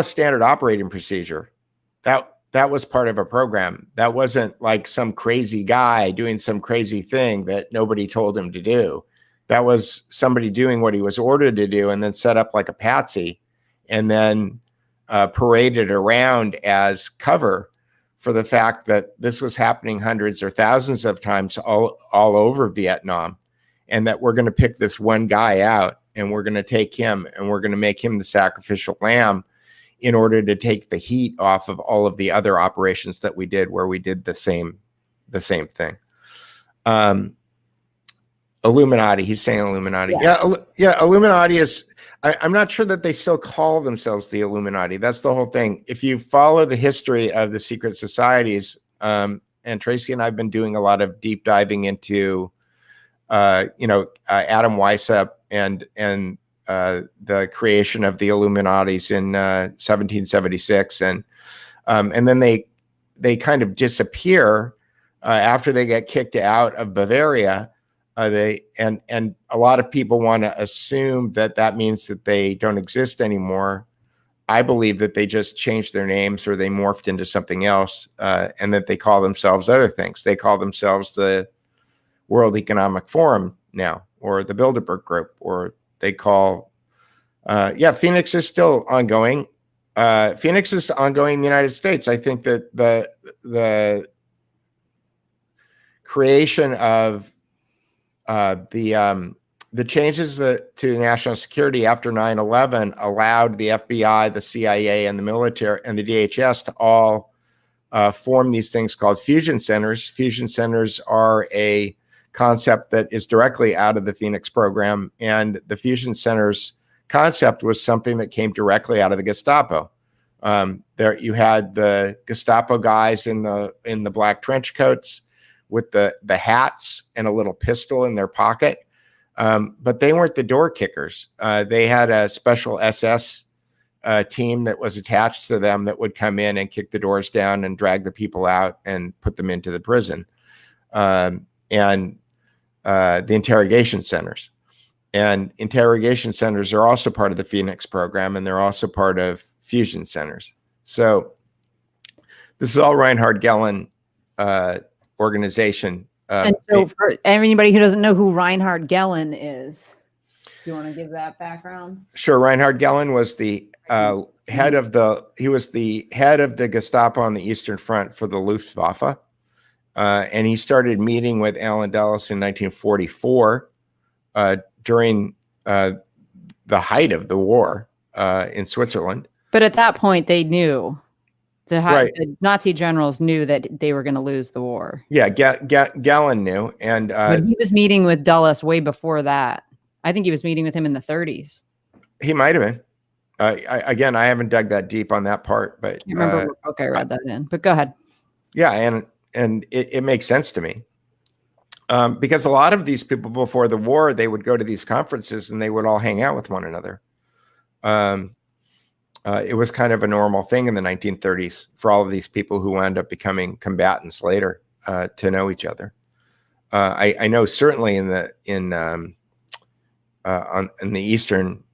standard operating procedure. That was part of a program. That wasn't like some crazy guy doing some crazy thing that nobody told him to do. That was somebody doing what he was ordered to do and then set up like a patsy and then paraded around as cover for the fact that this was happening hundreds or thousands of times all over Vietnam, and that we're going to pick this one guy out and we're going to take him and we're going to make him the sacrificial lamb in order to take the heat off of all of the other operations that we did where we did the same thing. Illuminati. He's saying Illuminati. Yeah. Illuminati is, I'm not sure that they still call themselves the Illuminati. That's the whole thing. If you follow the history of the secret societies, and Tracy and I have been doing a lot of deep diving into, Adam Weishaupt and the creation of the Illuminatis in 1776, and then they kind of disappear after they get kicked out of Bavaria. And a lot of people want to assume that means that they don't exist anymore. I believe that they just changed their names or they morphed into something else, and that they call themselves other things. They call themselves the World Economic Forum now, or the Bilderberg Group, or they call, Phoenix is still ongoing. Phoenix is ongoing in the United States. I think that the creation of the changes to national security after 9/11 allowed the FBI, the CIA, and the military and the DHS to all form these things called fusion centers. Fusion centers are a concept that is directly out of the Phoenix program, and the fusion centers concept was something that came directly out of the Gestapo. There you had the Gestapo guys in the black trench coats with the hats and a little pistol in their pocket. But they weren't the door kickers. They had a special SS team that was attached to them that would come in and kick the doors down and drag the people out and put them into the prison. And the interrogation centers. And interrogation centers are also part of the Phoenix program, and they're also part of fusion centers. So this is all Reinhard Gehlen organization. And so for anybody who doesn't know who Reinhard Gehlen is, do you want to give that background? Sure. Reinhard Gehlen was the head of the Gestapo on the Eastern Front for the Luftwaffe. And he started meeting with Allen Dulles in 1944 during the height of the war in Switzerland. But at that point, they knew. The Nazi generals knew that they were going to lose the war. Yeah, Gehlen knew. And but he was meeting with Dulles way before that. I think he was meeting with him in the 30s. He might have been. I haven't dug that deep on that part. But I can't remember what book I read that in. But go ahead. Yeah, and it makes sense to me. Because a lot of these people before the war, they would go to these conferences and they would all hang out with one another. It was kind of a normal thing in the 1930s for all of these people who wound up becoming combatants later to know each other. I know certainly in the Eastern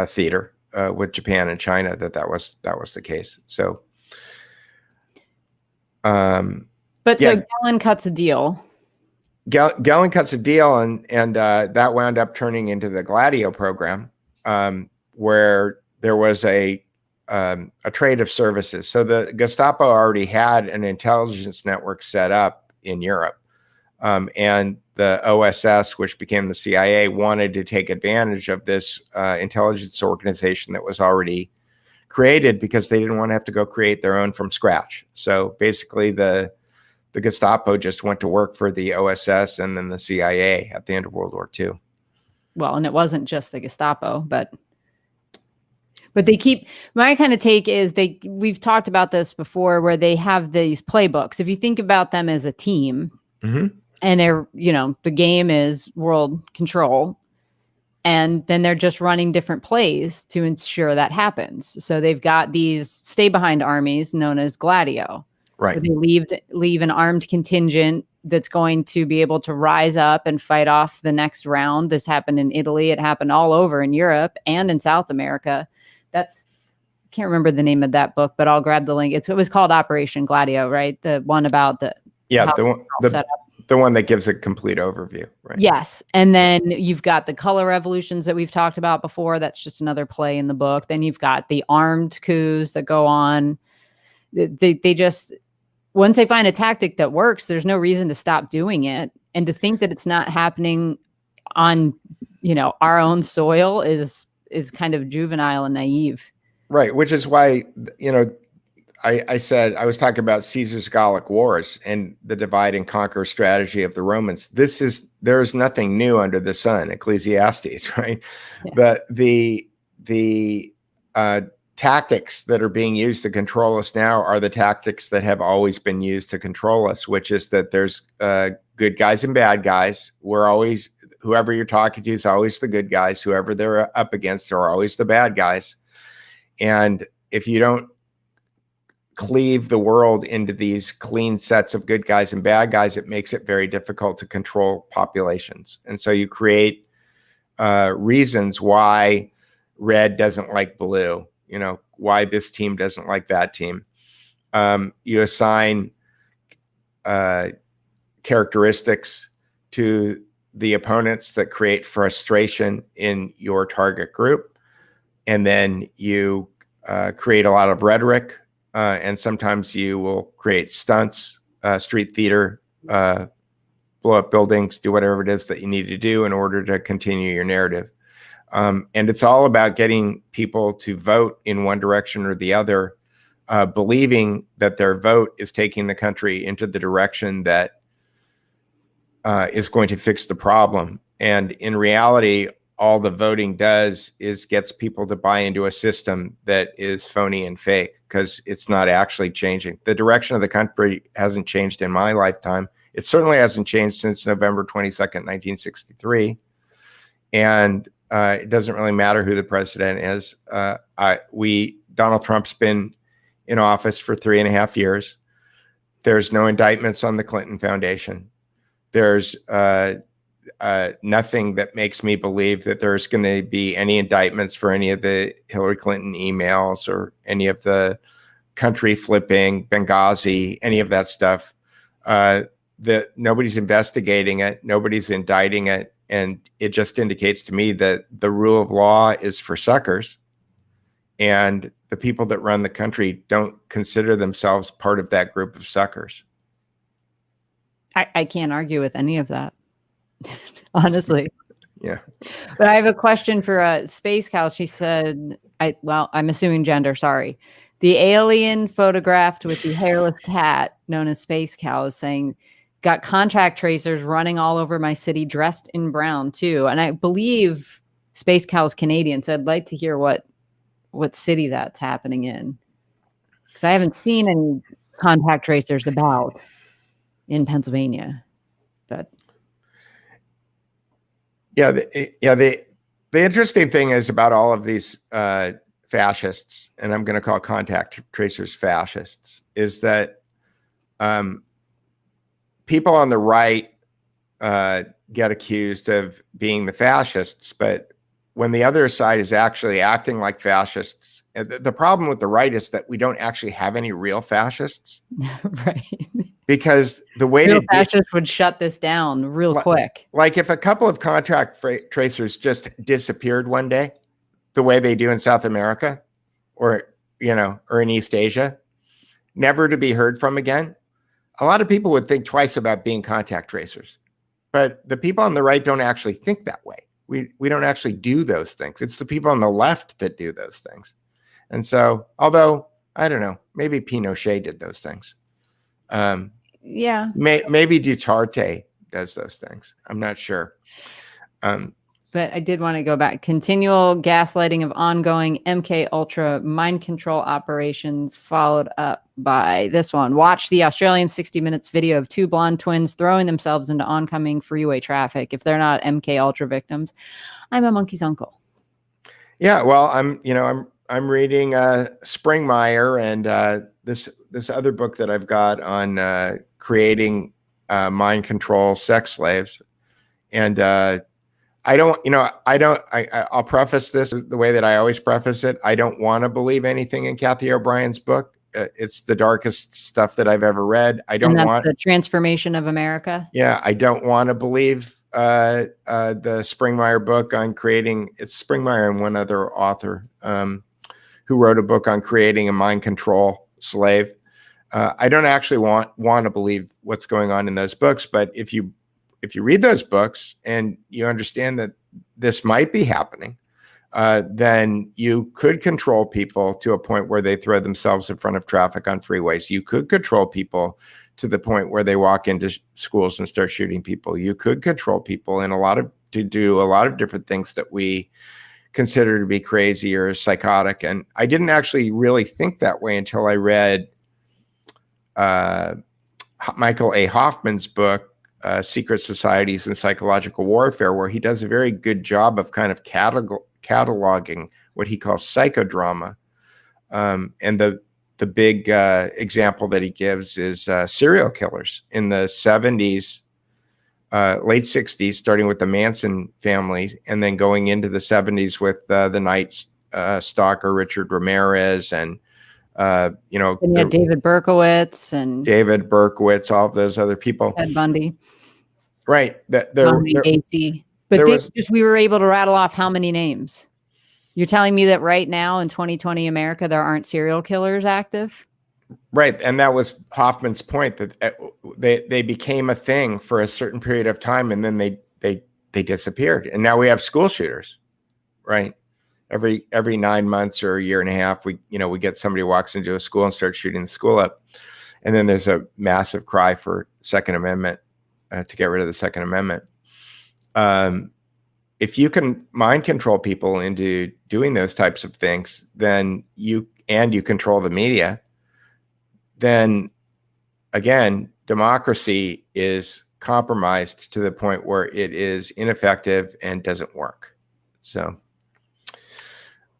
theater with Japan and China that was the case. So, so Gehlen cuts a deal. Gehlen cuts a deal, and that wound up turning into the Gladio program, where there was a trade of services. So the Gestapo already had an intelligence network set up in Europe, and the OSS, which became the CIA, wanted to take advantage of this intelligence organization that was already created because they didn't want to have to go create their own from scratch. So basically, the Gestapo just went to work for the OSS and then the CIA at the end of World War II. Well, and it wasn't just the Gestapo, but they keep, my kind of take is we've talked about this before, where they have these playbooks. If you think about them as a team, mm-hmm. and they're, the game is world control, and then they're just running different plays to ensure that happens. So they've got these stay behind armies known as Gladio. Right. They leave an armed contingent that's going to be able to rise up and fight off the next round. This happened in Italy. It happened all over in Europe and in South America. Can't remember the name of that book, but I'll grab the link. It was called Operation Gladio, right? The one about the one that gives a complete overview, right? Yes. And then you've got the color revolutions that we've talked about before. That's just another play in the book. Then you've got the armed coups that go on. They just, once they find a tactic that works, there's no reason to stop doing it. And to think that it's not happening on, our own soil is kind of juvenile and naive. Right. Which is why, I said, I was talking about Caesar's Gallic Wars and the divide and conquer strategy of the Romans. There's nothing new under the sun, Ecclesiastes, right? Yeah. the tactics that are being used to control us now are the tactics that have always been used to control us, which is that there's good guys and bad guys. Whoever you're talking to is always the good guys. Whoever they're up against are always the bad guys. And if you don't cleave the world into these clean sets of good guys and bad guys, it makes it very difficult to control populations. And so you create reasons why red doesn't like blue, why this team doesn't like that team. You assign characteristics to the opponents that create frustration in your target group. And then you create a lot of rhetoric, and sometimes you will create stunts, street theater, blow up buildings, do whatever it is that you need to do in order to continue your narrative. And it's all about getting people to vote in one direction or the other, believing that their vote is taking the country into the direction that is going to fix the problem. And in reality, all the voting does is gets people to buy into a system that is phony and fake, because it's not actually changing. The direction of the country hasn't changed in my lifetime. It certainly hasn't changed since November 22nd, 1963. And it doesn't really matter who the president is. Donald Trump's been in office for 3.5 years. There's no indictments on the Clinton Foundation. There's nothing that makes me believe that there's going to be any indictments for any of the Hillary Clinton emails or any of the country flipping, Benghazi, any of that stuff. That nobody's investigating it, nobody's indicting it, and it just indicates to me that the rule of law is for suckers, and the people that run the country don't consider themselves part of that group of suckers. I can't argue with any of that. Honestly. Yeah. But I have a question for Space Cow. She said, I'm assuming gender, sorry. The alien photographed with the hairless cat known as Space Cow is saying, got contact tracers running all over my city dressed in brown too. And I believe Space Cow is Canadian. So I'd like to hear what city that's happening in. Because I haven't seen any contact tracers about in Pennsylvania. But the interesting thing is about all of these fascists, and I'm going to call contact tracers fascists, is that people on the right get accused of being the fascists, but when the other side is actually acting like fascists, the problem with the right is that we don't actually have any real fascists. Right. Because the way real fascists would shut this down real quick. Like if a couple of contact tracers just disappeared one day, the way they do in South America or in East Asia, never to be heard from again, a lot of people would think twice about being contact tracers. But the people on the right don't actually think that way. We don't actually do those things. It's the people on the left that do those things. And so, although, I don't know, maybe Pinochet did those things. Yeah. Maybe Duterte does those things. I'm not sure. But I did want to go back. Continual gaslighting of ongoing MK Ultra mind control operations, followed up by this one. Watch the Australian 60 Minutes video of two blonde twins throwing themselves into oncoming freeway traffic. If they're not MK Ultra victims, I'm a monkey's uncle. Yeah, well, I'm reading Springmeier and this other book that I've got on creating mind control sex slaves, and I'll preface this the way that I always preface it. I don't want to believe anything in Kathy O'Brien's book. It's the darkest stuff that I've ever read. I don't want the Transformation of America. Yeah, I don't want to believe the Springmeier book on creating. It's Springmeier and one other author who wrote a book on creating a mind control slave. I don't actually want to believe what's going on in those books, but if you read those books and you understand that this might be happening, then you could control people to a point where they throw themselves in front of traffic on freeways. You could control people to the point where they walk into schools and start shooting people. You could control people to do a lot of different things that we considered to be crazy or psychotic. And I didn't actually really think that way until I read Michael A. Hoffman's book, Secret Societies and Psychological Warfare, where he does a very good job of kind of cataloging what he calls psychodrama. And the big example that he gives is serial killers in the 70s, late 60s, starting with the Manson family, and then going into the 70s with the Night Stalker, Richard Ramirez, and and David Berkowitz, all of those other people. Ted Bundy. Right. Gacy. But we were able to rattle off how many names? You're telling me that right now in 2020 America, there aren't serial killers active? Right. And that was Hoffman's point, that they became a thing for a certain period of time, and then they disappeared. And now we have school shooters, right? Every 9 months or a year and a half, we get somebody who walks into a school and starts shooting the school up. And then there's a massive cry for Second Amendment, to get rid of the Second Amendment. If you can mind control people into doing those types of things, then you control the media, then again, democracy is compromised to the point where it is ineffective and doesn't work. So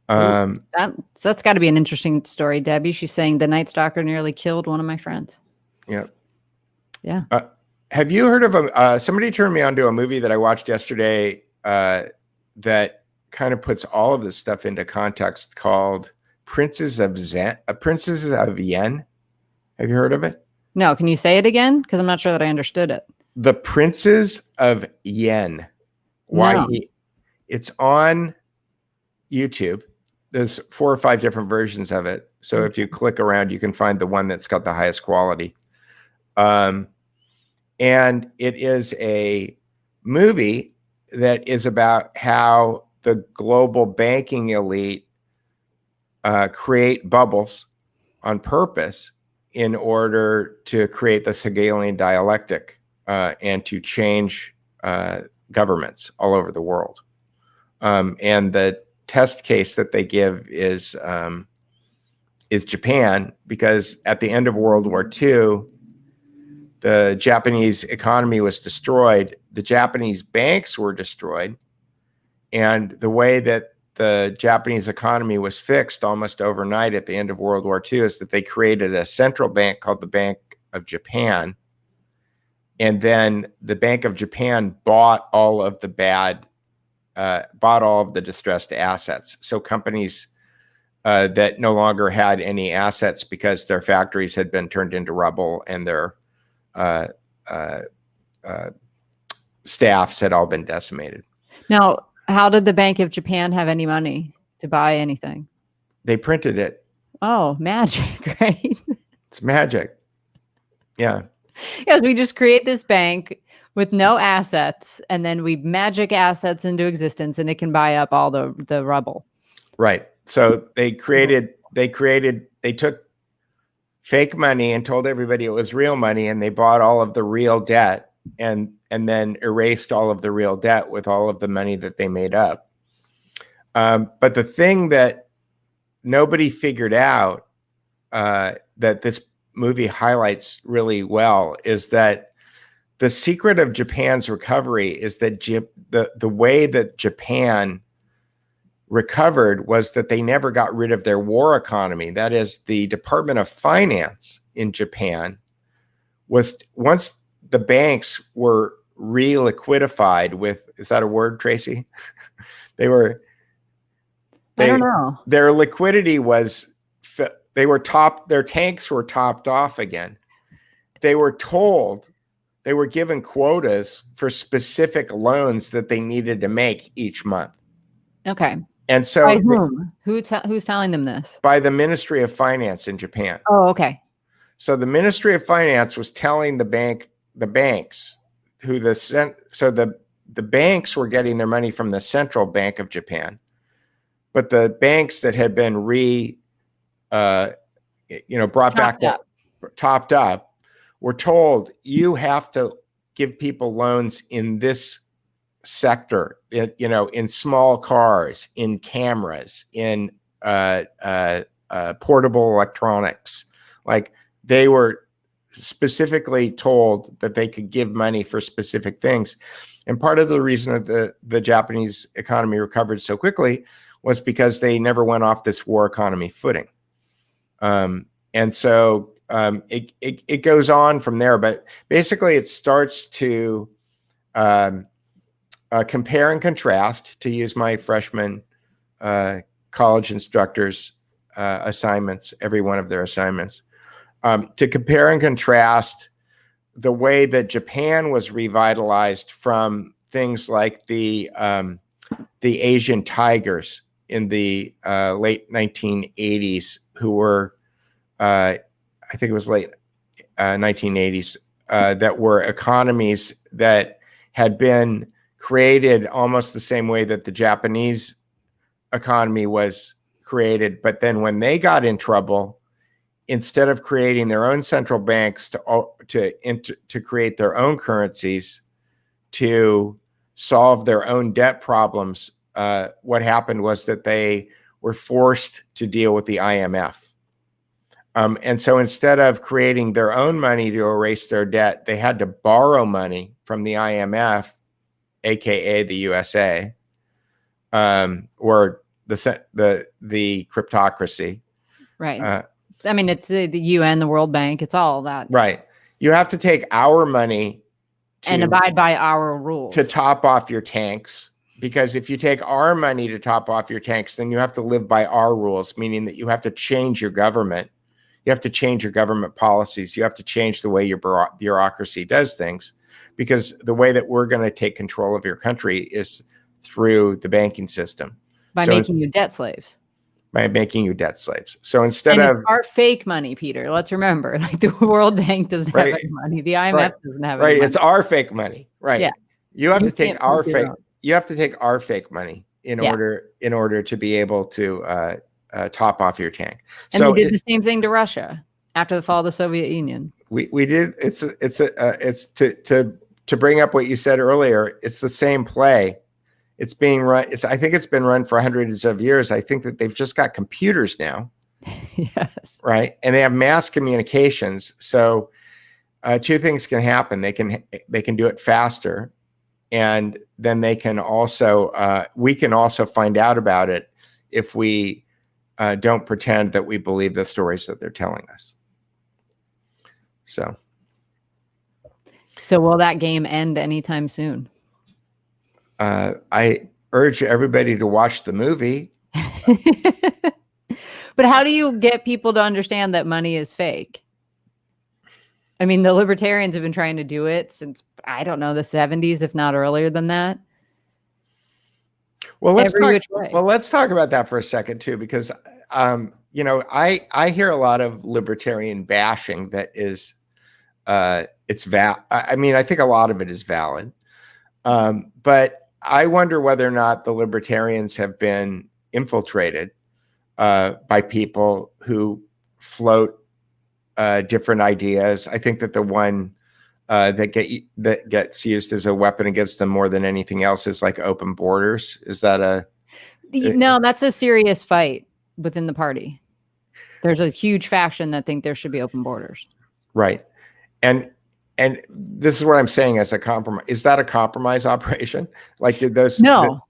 that's got to be an interesting story, Debbie. She's saying the Night Stalker nearly killed one of my friends. Yeah. Yeah. Have you heard of somebody turned me on to a movie that I watched yesterday that kind of puts all of this stuff into context, called Princes of Yen. Have you heard of it? No. Can you say it again? Because I'm not sure that I understood it. The Princes of Yen. It's on YouTube. There's 4 or 5 different versions of it. So if you click around, you can find the one that's got the highest quality. And it is a movie that is about how the global banking elite create bubbles on purpose in order to create this Hegelian dialectic and to change governments all over the world. And the test case that they give is Japan, because at the end of World War II, the Japanese economy was destroyed. The Japanese banks were destroyed. And the way that the Japanese economy was fixed almost overnight at the end of World War II is that they created a central bank called the Bank of Japan. And then the Bank of Japan bought all of the distressed assets. So companies that no longer had any assets because their factories had been turned into rubble and their staffs had all been decimated. Now, how did the Bank of Japan have any money to buy anything? They printed it. Oh, magic, right? It's magic. Yeah. Yes, we just create this bank with no assets, and then we magic assets into existence, and it can buy up all the rubble. Right. So they took fake money and told everybody it was real money, and they bought all of the real debt and then erased all of the real debt with all of the money that they made up. But the thing that nobody figured out that this movie highlights really well is that the secret of Japan's recovery is that the way that Japan recovered was that they never got rid of their war economy. That is, the Department of Finance in Japan was, once the banks were re-liquidified with, is that a word, Tracy? I don't know. Their liquidity was, their tanks were topped off again. They were given quotas for specific loans that they needed to make each month. Okay. And so by whom? Who's telling them this? By the Ministry of Finance in Japan. Oh, okay. So the Ministry of Finance was telling the banks so the banks were getting their money from the Central Bank of Japan, but the banks that had been topped up were told, you have to give people loans in this sector in small cars, in cameras, in portable electronics. Like, they were specifically told that they could give money for specific things. And part of the reason that the Japanese economy recovered so quickly was because they never went off this war economy footing. And so it goes on from there, but basically it starts to compare and contrast, to use my freshman college instructors' assignments, every one of their assignments, to compare and contrast the way that Japan was revitalized from things like the Asian tigers in the late 1980s, who were, I think it was late 1980s, that were economies that had been created almost the same way that the Japanese economy was created. But then when they got in trouble, instead of creating their own central banks to create their own currencies to solve their own debt problems, what happened was that they were forced to deal with the IMF. And so instead of creating their own money to erase their debt, they had to borrow money from the IMF, aka the USA, or the cryptocracy. Right. I mean, it's the UN, the World Bank, it's all that. Right. You have to take our money and abide by our rules to top off your tanks. Because if you take our money to top off your tanks, then you have to live by our rules, meaning that you have to change your government. You have to change your government policies. You have to change the way your bureaucracy does things, because the way that we're going to take control of your country is through the banking system. By making you debt slaves. By making you debt slaves. So instead of our fake money, Peter, let's remember, like, the World Bank doesn't have any money. The IMF doesn't have any money. It's our fake money. Right. Yeah. You have to take our fake. You have to take our fake money in order to be able to top off your tank. And so they did the same thing to Russia after the fall of the Soviet Union. We did. It's to bring up what you said earlier. It's the same play. It's being run. I think it's been run for hundreds of years. I think that they've just got computers now. Yes. Right. And they have mass communications. So two things can happen. They can do it faster, and then they can also we can also find out about it if we don't pretend that we believe the stories that they're telling us. So will that game end anytime soon? I urge everybody to watch the movie. But how do you get people to understand that money is fake? I mean, the libertarians have been trying to do it since, I don't know, the 70s, if not earlier than that. Well, let's talk about that for a second too, because I hear a lot of libertarian bashing that is I mean, I think a lot of it is valid. But I wonder whether or not the libertarians have been infiltrated by people who float different ideas. I think that the one that gets used as a weapon against them more than anything else is like open borders. Is that no, that's a serious fight within the party. There's a huge faction that think there should be open borders. Right. And this is what I'm saying as a compromise. Is that a compromise operation? Like, did those? No.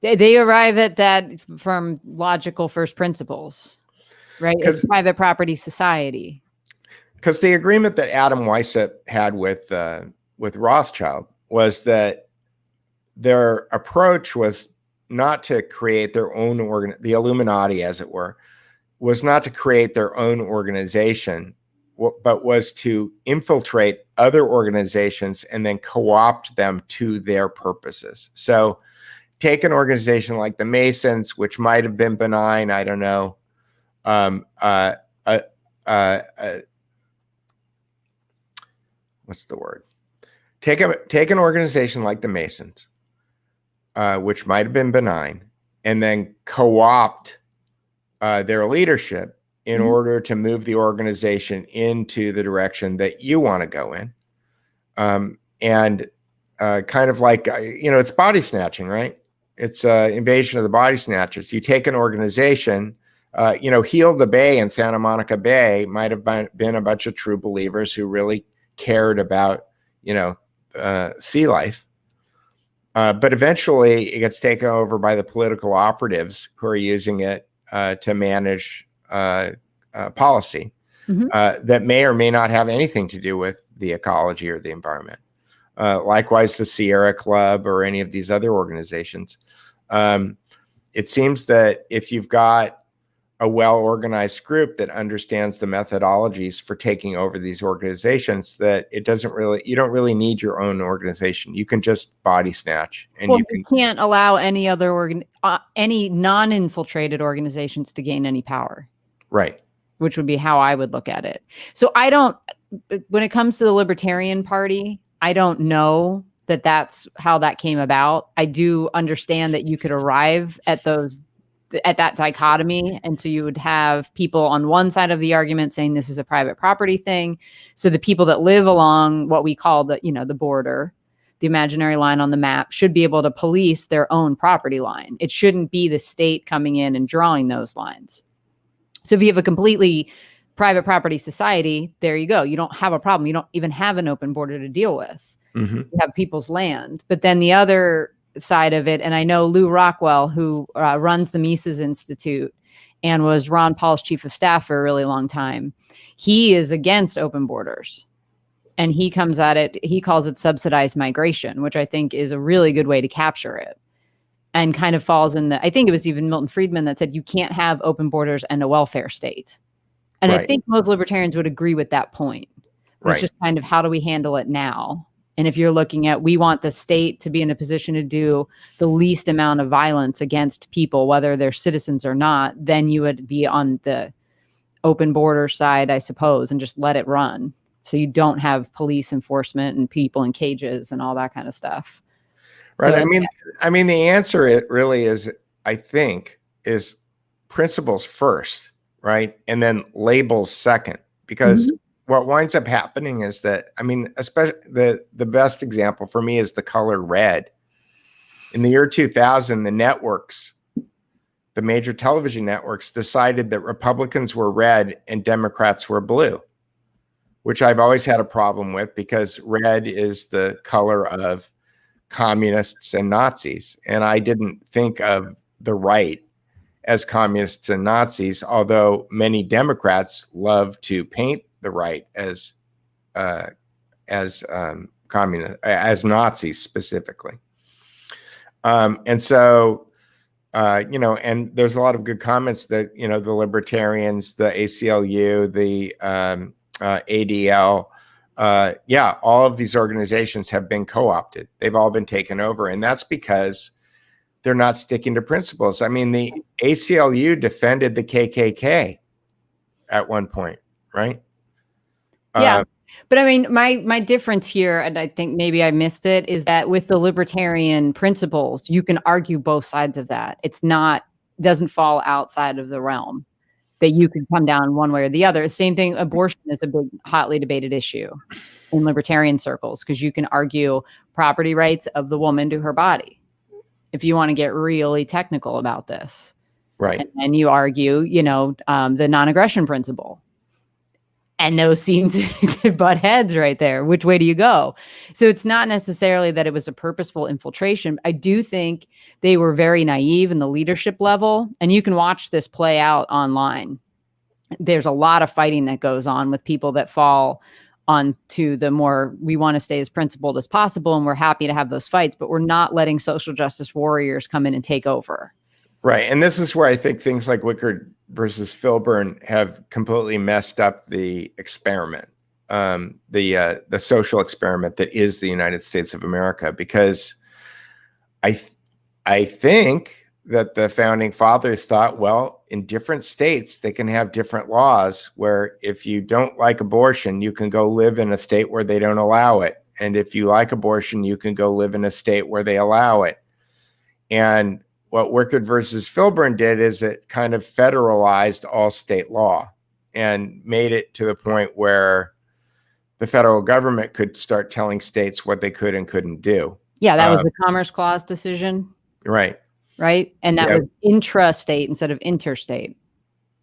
They arrive at that from logical first principles, right? It's private property society. Because the agreement that Adam Weishaupt had with Rothschild was that their approach was not to create their own the Illuminati, as it were, was not to create their own organization, but was to infiltrate other organizations and then co-opt them to their purposes. So take an organization like the Masons, which might have been benign, I don't know. What's the word? Take an organization like the Masons, which might have been benign, and then co-opt their leadership in order to move the organization into the direction that you want to go in. And kind of like, it's body snatching, right? It's invasion of the body snatchers. You take an organization, Heal the Bay in Santa Monica Bay might have been a bunch of true believers who really cared about, sea life. But eventually it gets taken over by the political operatives who are using it to manage policy that may or may not have anything to do with the ecology or the environment. Likewise, the Sierra Club or any of these other organizations. It seems that if you've got a well-organized group that understands the methodologies for taking over these organizations, that you don't really need your own organization. You can just body snatch, and you can't allow any other any non-infiltrated organizations to gain any power. Right. Which would be how I would look at it. So when it comes to the Libertarian Party, I don't know that that's how that came about. I do understand that you could arrive at that dichotomy. And so you would have people on one side of the argument saying this is a private property thing. So the people that live along what we call the border, the imaginary line on the map, should be able to police their own property line. It shouldn't be the state coming in and drawing those lines. So if you have a completely private property society, there you go. You don't have a problem. You don't even have an open border to deal with. You have people's land. But then the other side of it, and I know Lou Rockwell, who runs the Mises Institute and was Ron Paul's chief of staff for a really long time, he is against open borders. And he comes at it, he calls it subsidized migration, which I think is a really good way to capture it. And kind of falls in I think it was even Milton Friedman that said you can't have open borders and a welfare state. And I think most libertarians would agree with that point. It's just kind of how do we handle it now? And if you're looking at, we want the state to be in a position to do the least amount of violence against people, whether they're citizens or not, then you would be on the open border side, I suppose, and just let it run. So you don't have police enforcement and people in cages and all that kind of stuff. Right. So, I mean, the answer it really is, I think, is principles first, right? And then labels second, because what winds up happening is that, especially the best example for me is the color red. In the year 2000, the networks, the major television networks, decided that Republicans were red and Democrats were blue, which I've always had a problem with, because red is the color of communists and Nazis. And I didn't think of the right as communists and Nazis, although many Democrats love to paint the right as communist, as Nazis specifically. And so, and there's a lot of good comments that, the libertarians, the ACLU, the ADL, all of these organizations have been co-opted. They've all been taken over. And that's because they're not sticking to principles. I mean, the ACLU defended the KKK at one point, right? Yeah. But I mean, my difference here, and I think maybe I missed it, is that with the libertarian principles, you can argue both sides of that. Doesn't fall outside of the realm that you can come down one way or the other. Same thing, abortion is a big, hotly debated issue in libertarian circles, because you can argue property rights of the woman to her body, if you want to get really technical about this. Right. And you argue, the non-aggression principle. And those seem to butt heads right there. Which way do you go? So it's not necessarily that it was a purposeful infiltration. I do think they were very naive in the leadership level. And you can watch this play out online. There's a lot of fighting that goes on with people that fall onto the more, we want to stay as principled as possible. And we're happy to have those fights, but we're not letting social justice warriors come in and take over. Right. And this is where I think things like Wickard versus Filburn have completely messed up the experiment, the social experiment that is the United States of America, because I think that the founding fathers thought, well, in different states, they can have different laws where if you don't like abortion, you can go live in a state where they don't allow it. And if you like abortion, you can go live in a state where they allow it. And what Wickard versus Filburn did is it kind of federalized all state law and made it to the point where the federal government could start telling states what they could and couldn't do. Yeah, that was the Commerce Clause decision. Right. Right. And that was intrastate instead of interstate.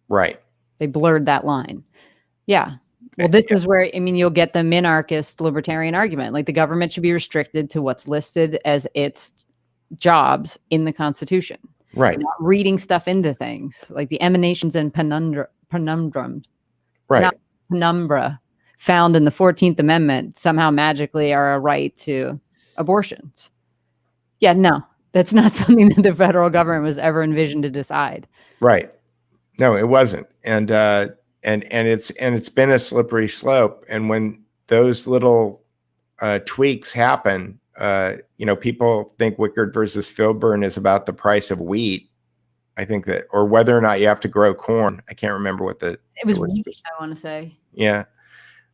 Right. They blurred that line. Yeah. Well, this is where, I mean, you'll get the minarchist libertarian argument. Like the government should be restricted to what's listed as its jobs in the Constitution. Right. Not reading stuff into things like the emanations and penumbrums. Right. Not penumbra found in the 14th Amendment somehow magically are a right to abortions. Yeah, no, that's not something that the federal government was ever envisioned to decide. Right. No, it wasn't. And it's been a slippery slope. And when those little tweaks happen, people think Wickard versus Filburn is about the price of wheat. I think that, or whether or not you have to grow corn. I can't remember what it was wheat, I want to say. Yeah.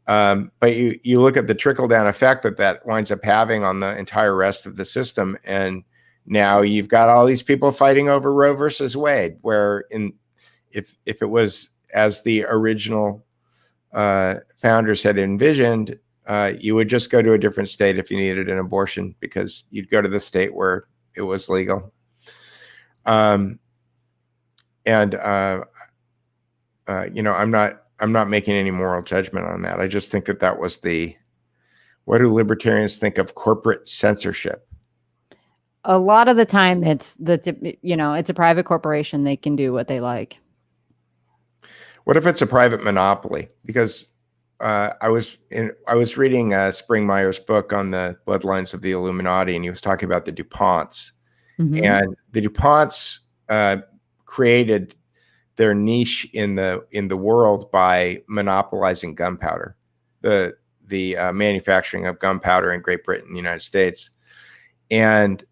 But you look at the trickle down effect that winds up having on the entire rest of the system. And now you've got all these people fighting over Roe versus Wade, where if it was as the original founders had envisioned, you would just go to a different state if you needed an abortion, because you'd go to the state where it was legal. I'm not making any moral judgment on that. I just think that was what do libertarians think of corporate censorship? A lot of the time it's a private corporation. They can do what they like. What if it's a private monopoly? Because I was reading Springmeyer's book on the bloodlines of the Illuminati, and he was talking about the DuPonts. Mm-hmm. And the DuPonts created their niche in the world by monopolizing gunpowder, the manufacturing of gunpowder in Great Britain and the United States. And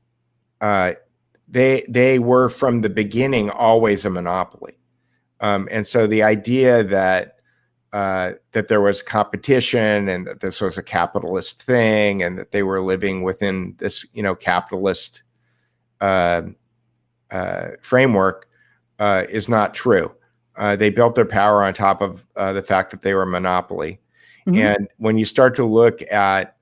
they were from the beginning always a monopoly. And so the idea that there was competition and that this was a capitalist thing and that they were living within this, capitalist framework is not true. They built their power on top of the fact that they were a monopoly. Mm-hmm. And when you start to look at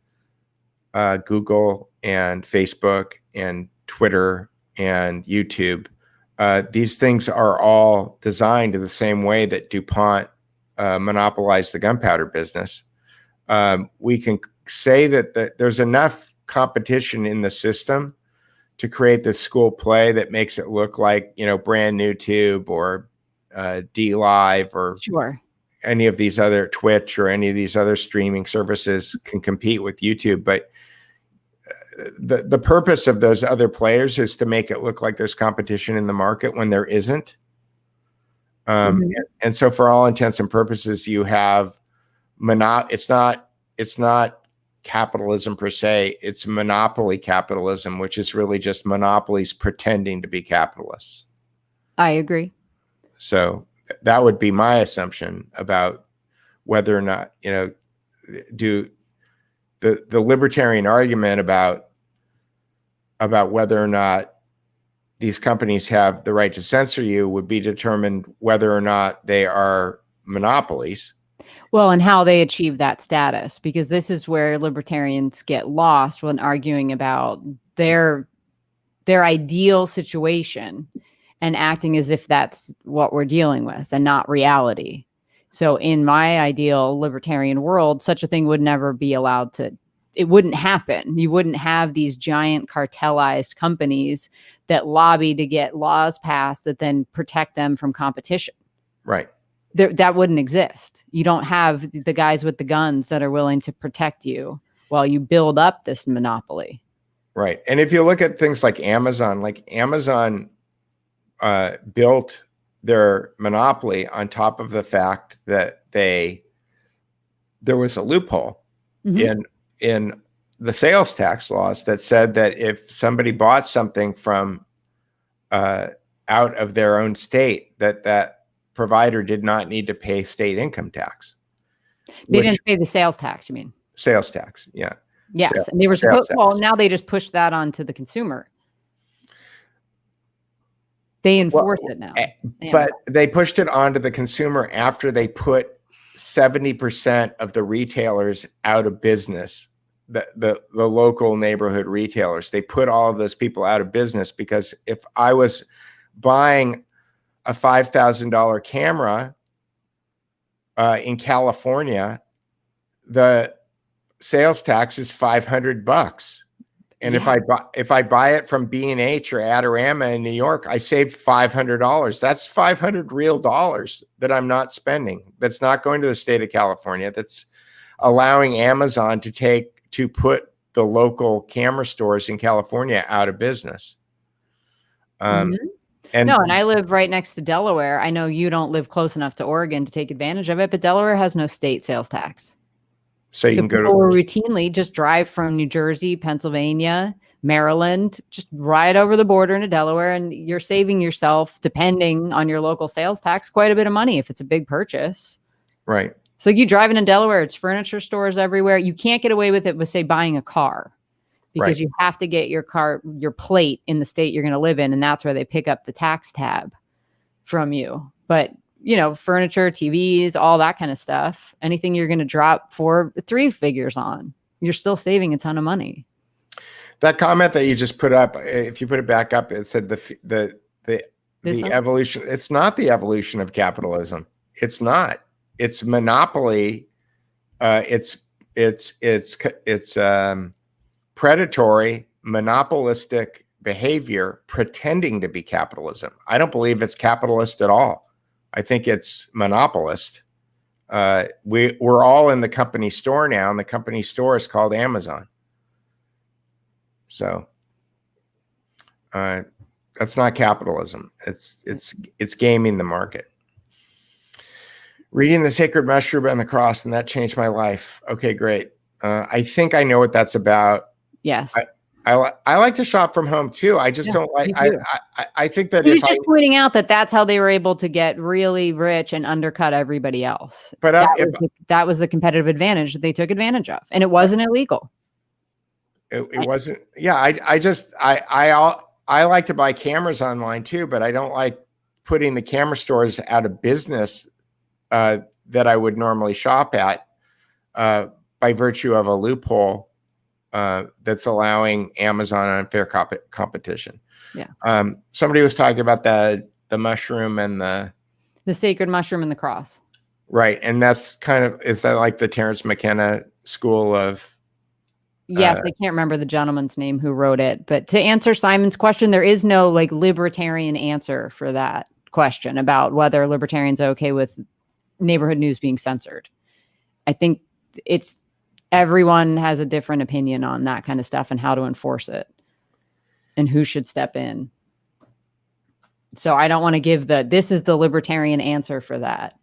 Google and Facebook and Twitter and YouTube, these things are all designed the same way that DuPont monopolized the gunpowder business. We can say that there's enough competition in the system to create this school play that makes it look like, brand new Tube or D Live or any of these other Twitch or any of these other streaming services can compete with YouTube. But the purpose of those other players is to make it look like there's competition in the market when there isn't. Mm-hmm. And so for all intents and purposes, you have it's not capitalism per se, it's monopoly capitalism, which is really just monopolies pretending to be capitalists. I agree. So that would be my assumption about whether or not, do the libertarian argument about whether or not these companies have the right to censor you would be determined whether or not they are monopolies. Well, and how they achieve that status, because this is where libertarians get lost when arguing about their ideal situation and acting as if that's what we're dealing with and not reality. So in my ideal libertarian world, such a thing would never be allowed to, it wouldn't happen. You wouldn't have these giant cartelized companies that lobby to get laws passed that then protect them from competition. Right. That wouldn't exist. You don't have the guys with the guns that are willing to protect you while you build up this monopoly. Right. And if you look at things like Amazon built their monopoly on top of the fact that there was a loophole mm-hmm. in the sales tax laws that said that if somebody bought something from out of their own state, that provider did not need to pay state income tax. They didn't pay the sales tax, you mean? Sales tax, yeah. Yes, and they were supposed. Well, now they just push that onto the consumer. They enforce it now. But they pushed it onto the consumer after they put 70% of the retailers out of business, the local neighborhood retailers. They put all of those people out of business because if I was buying a $5,000 camera in California, the sales tax is $500. And if I buy it from B&H or Adorama in New York, I save $500. That's 500 real dollars that I'm not spending. That's not going to the state of California. That's allowing Amazon to put the local camera stores in California out of business. And I live right next to Delaware. I know you don't live close enough to Oregon to take advantage of it, but Delaware has no state sales tax. So you can go to routinely just drive from New Jersey, Pennsylvania, Maryland, just right over the border into Delaware, and you're saving yourself, depending on your local sales tax, quite a bit of money if it's a big purchase. Right. So you driving in Delaware, it's furniture stores everywhere. You can't get away with it with, say, buying a car, because you have to get your plate in the state you're going to live in, and that's where they pick up the tax tab from you. But furniture, TVs, all that kind of stuff, anything you're going to drop 3 figures on, you're still saving a ton of money. That comment that you just put up, if you put it back up, it said the evolution. It's not the evolution of capitalism. It's not. It's monopoly. It's predatory, monopolistic behavior pretending to be capitalism. I don't believe it's capitalist at all. I think it's monopolist. We're all in the company store now, and the company store is called Amazon. So that's not capitalism. It's gaming the market. Reading The Sacred Mushroom and the Cross, and that changed my life. Okay, great. I think I know what that's about. Yes. I like to shop from home too. I just don't like. I think that he's just pointing out that that's how they were able to get really rich and undercut everybody else. But that was the competitive advantage that they took advantage of, and it wasn't illegal. It wasn't. Yeah, I like to buy cameras online too, but I don't like putting the camera stores out of business that I would normally shop at by virtue of a loophole. That's allowing Amazon unfair competition. Yeah. Somebody was talking about the mushroom and the sacred mushroom and the cross. Right. And that's is that like the Terence McKenna school of? Yes. I can't remember the gentleman's name who wrote it, but to answer Simon's question, there is no libertarian answer for that question about whether libertarians are okay with neighborhood news being censored. I think everyone has a different opinion on that kind of stuff and how to enforce it and who should step in. So I don't want to give this is the libertarian answer for that.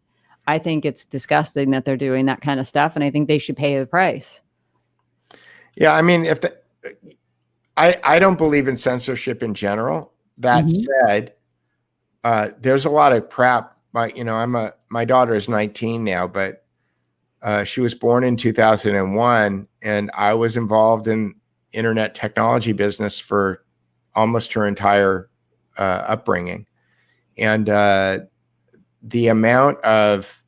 I think it's disgusting that they're doing that kind of stuff, and I think they should pay the price. Yeah. I mean, I don't believe in censorship in general. That said, there's a lot of crap. My daughter is 19 now, but she was born in 2001, and I was involved in internet technology business for almost her entire upbringing. And the amount of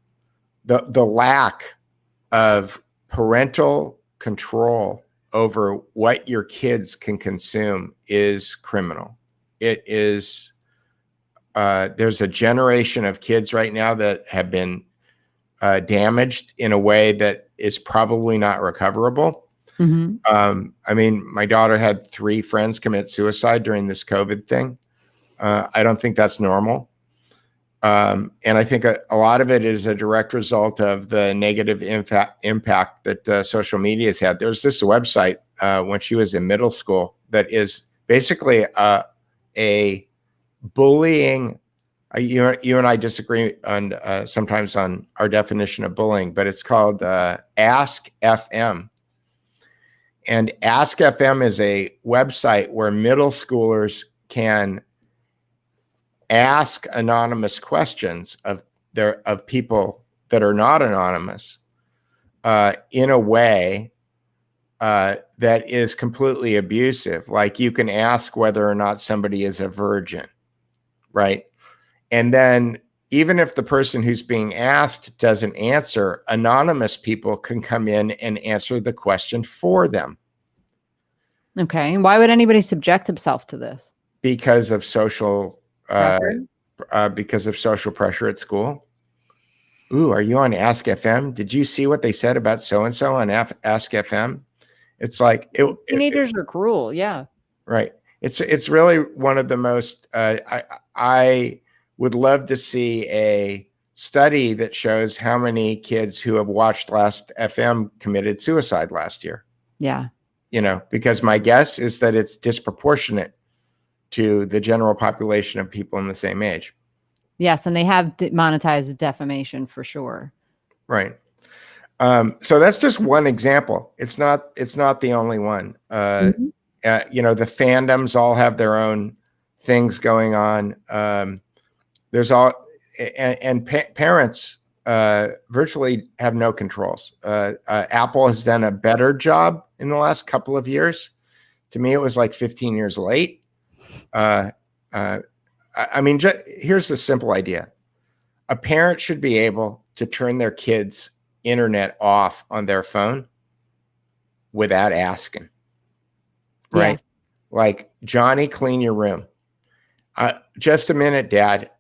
the lack of parental control over what your kids can consume is criminal. It is, there's a generation of kids right now that have been damaged in a way that is probably not recoverable. I mean, my daughter had 3 friends commit suicide during this COVID thing. I don't think that's normal. And I think a lot of it is a direct result of the negative impact that social media has had. There's this website when she was in middle school that is basically a bullying. You and I disagree on sometimes on our definition of bullying, but it's called Ask FM. And Ask FM is a website where middle schoolers can ask anonymous questions of people that are not anonymous in a way that is completely abusive. Like you can ask whether or not somebody is a virgin, right? And then even if the person who's being asked doesn't answer, anonymous people can come in and answer the question for them. Okay. And why would anybody subject himself to this? Because of social Pressure? Pressure at school. Ooh, are you on Ask FM? Did you see what they said about so-and-so on Ask FM? It's like teenagers are cruel. Yeah. Right. It's really one of the most, I would love to see a study that shows how many kids who have watched Last FM committed suicide last year. Yeah. Because my guess is that it's disproportionate to the general population of people in the same age. Yes, and they have monetized defamation for sure. Right. So that's just one example. It's not the only one. The fandoms all have their own things going on. Parents virtually have no controls. Apple has done a better job in the last couple of years. To me, it was like 15 years late. Here's the simple idea. A parent should be able to turn their kids' internet off on their phone without asking. Right? Yes. Like, Johnny, clean your room. Just a minute, Dad.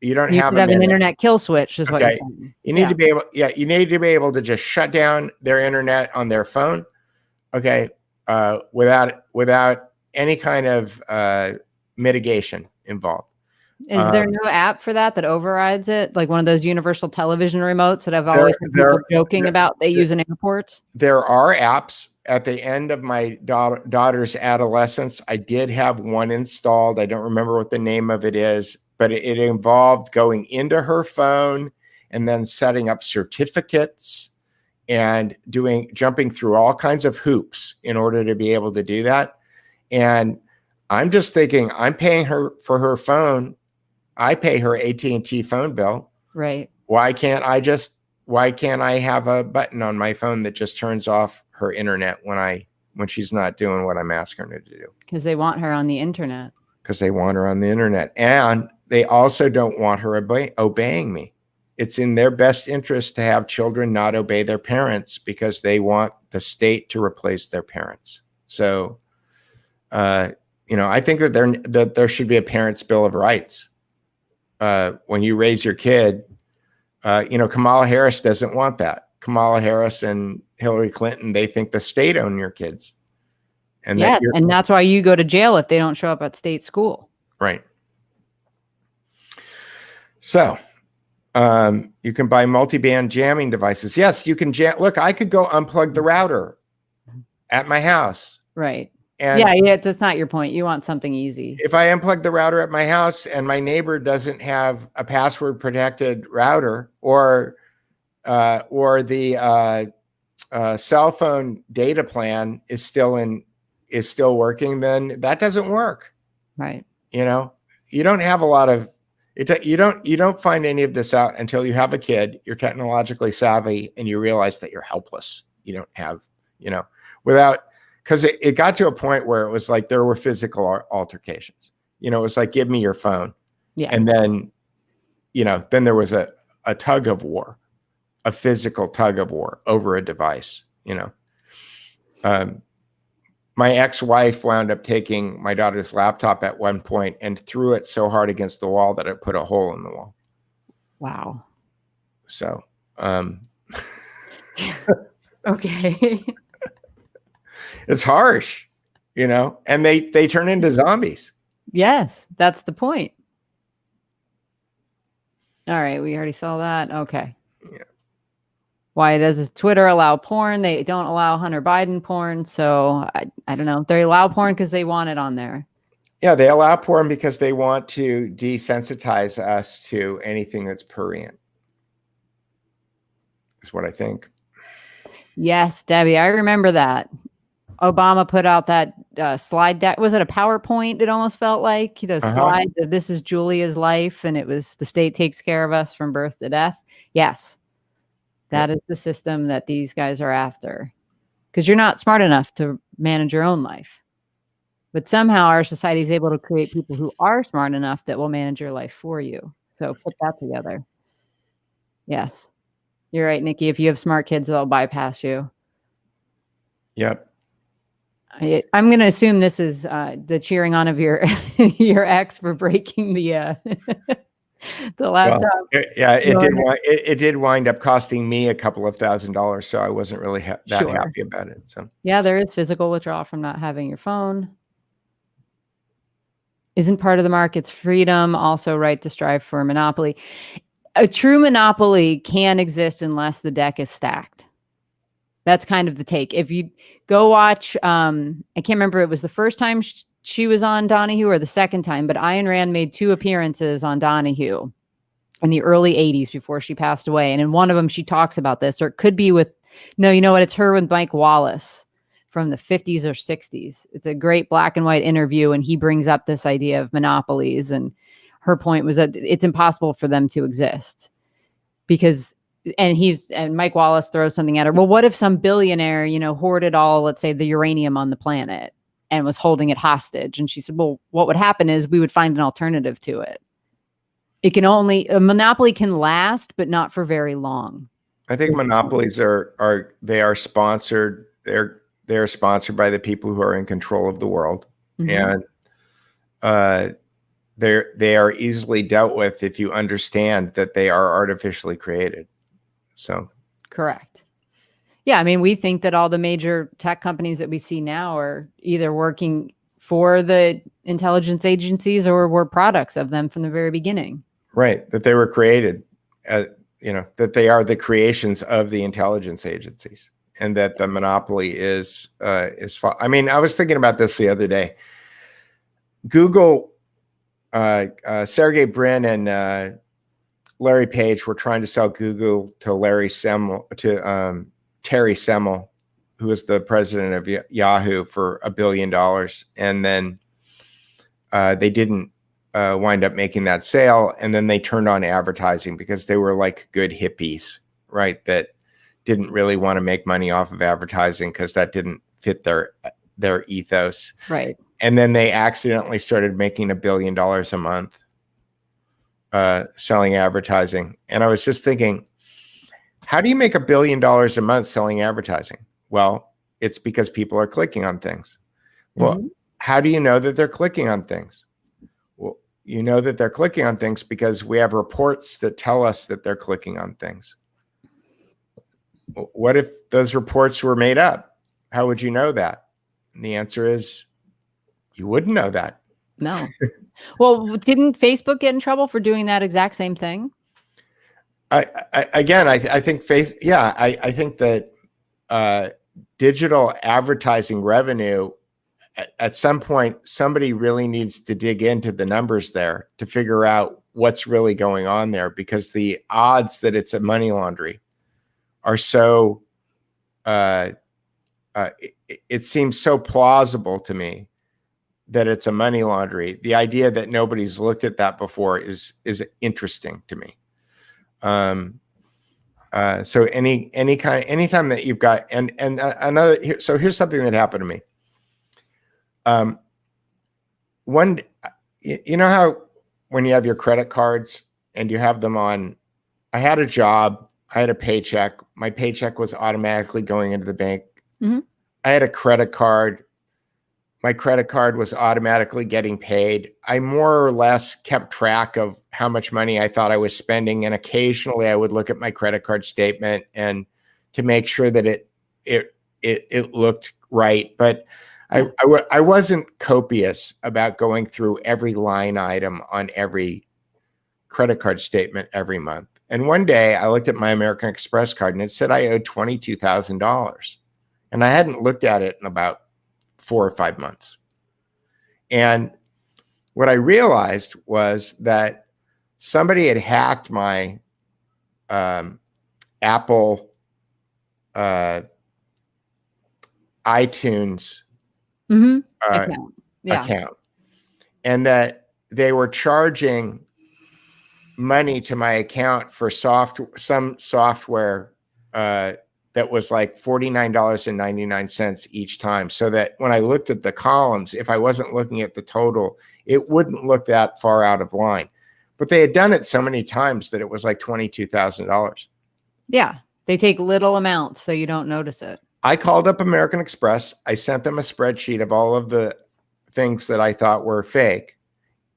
You don't have an internet kill switch, is what you're saying. You need to be able, you need to be able to just shut down their internet on their phone. Okay. Without any kind of mitigation involved. Is there no app for that overrides it? Like one of those universal television remotes that I've always heard people joking about they use in airports? There are apps. At the end of my daughter's adolescence, I did have one installed. I don't remember what the name of it is, but it involved going into her phone and then setting up certificates and jumping through all kinds of hoops in order to be able to do that. And I'm just thinking, I'm paying her for her phone. I pay her AT&T phone bill. Right. Why can't I have a button on my phone that just turns off her internet when she's not doing what I'm asking her to do? Because they want her on the internet. And they also don't want her obeying me. It's in their best interest to have children not obey their parents because they want the state to replace their parents. So, I think that there should be a parent's bill of rights. When you raise your kid, Kamala Harris doesn't want that. Kamala Harris and Hillary Clinton, they think the state owns your kids. And and that's why you go to jail if they don't show up at state school. Right. So, you can buy multi-band jamming devices. Yes, you can jam. Look, I could go unplug the router at my house. Right. And that's not your point. You want something easy. If I unplug the router at my house and my neighbor doesn't have a password protected router or the cell phone data plan is still working, then that doesn't work. Right. You don't have a lot of it. You don't find any of this out until you have a kid, you're technologically savvy, and you realize that you're helpless. You don't have, because it got to a point where it was like there were physical altercations. It was like, give me your phone. Yeah. And then, then there was a tug of war, a physical tug of war over a device. My ex-wife wound up taking my daughter's laptop at one point and threw it so hard against the wall that it put a hole in the wall. Wow. So, okay. It's harsh, and they turn into zombies. Yes, that's the point. All right, we already saw that. Okay. Yeah. Why does Twitter allow porn? They don't allow Hunter Biden porn. So I don't know. They allow porn because they want it on there. Yeah, they allow porn because they want to desensitize us to anything that's prurient. Is what I think. Yes, Debbie, I remember that. Obama put out that slide deck. Was it a PowerPoint? It almost felt like those slides of "This is Julia's life," and it was the state takes care of us from birth to death. Yes, that is the system that these guys are after. Because you're not smart enough to manage your own life, but somehow our society is able to create people who are smart enough that will manage your life for you. So put that together. Yes. You're right, Nikki. If you have smart kids, they'll bypass you. Yep. I'm going to assume this is the cheering on of your your ex for breaking the the laptop. Well, it did wind up costing me a couple of $1,000s, so I wasn't really that happy about it. So yeah, there is physical withdrawal from not having your phone. Isn't part of the market's freedom also right to strive for a monopoly? A true monopoly can exist unless the deck is stacked. That's kind of the take. If you go watch, I can't remember, it was the first time she was on Donahue or the second time, but Ayn Rand made 2 appearances on Donahue in the early 80s before she passed away. And in one of them, she talks about this, or it could be with, no, you know what? It's her with Mike Wallace from the 50s or 60s. It's a great black and white interview. And he brings up this idea of monopolies. And her point was that it's impossible for them to exist because, and Mike Wallace throws something at her. Well, what if some billionaire, hoarded all, let's say, the uranium on the planet and was holding it hostage? And she said, well, what would happen is we would find an alternative to it. A monopoly can last, but not for very long. I think monopolies are sponsored. They're sponsored by the people who are in control of the world. Mm-hmm. And they are easily dealt with if you understand that they are artificially created. So correct. Yeah, I mean, we think that all the major tech companies that we see now are either working for the intelligence agencies or were products of them from the very beginning. Right, that they were created, that they are the creations of the intelligence agencies, and that the monopoly is. I mean, I was thinking about this the other day. Google, Sergey Brin and Larry Page were trying to sell Google to Terry Semel, who was the president of Yahoo, for $1 billion. And then they didn't wind up making that sale. And then they turned on advertising because they were like good hippies, right? That didn't really want to make money off of advertising because that didn't fit their ethos. Right. And then they accidentally started making $1 billion a month selling advertising. And I was just thinking, how do you make $1 billion a month selling advertising? Well, it's because people are clicking on things. Well, mm-hmm. How do you know that they're clicking on things? Well, you know that they're clicking on things because we have reports that tell us that they're clicking on things. What if those reports were made up? How would you know that? And the answer is you wouldn't know that. No. Well, didn't Facebook get in trouble for doing that exact same thing? I think I think that digital advertising revenue, at some point, somebody really needs to dig into the numbers there to figure out what's really going on there, because the odds that it's a money laundry are so, it seems so plausible to me that it's a money laundry. The idea that nobody's looked at that before is interesting to me. So anytime that you've got, and another, so here's something that happened to me. You know how when you have your credit cards and you have them on, I had a job, I had a paycheck, my paycheck was automatically going into the bank. Mm-hmm. I had a credit card. My credit card was automatically getting paid. I more or less kept track of how much money I thought I was spending. And occasionally I would look at my credit card statement and to make sure that it looked right. But I wasn't copious about going through every line item on every credit card statement every month. And one day I looked at my American Express card and it said I owed $22,000. And I hadn't looked at it in about 4 or 5 months. And what I realized was that somebody had hacked my Apple iTunes account, and that they were charging money to my account for some software that was like $49.99 each time. So that when I looked at the columns, if I wasn't looking at the total, it wouldn't look that far out of line. But they had done it so many times that it was like $22,000. Yeah. They take little amounts so you don't notice it. I called up American Express. I sent them a spreadsheet of all of the things that I thought were fake.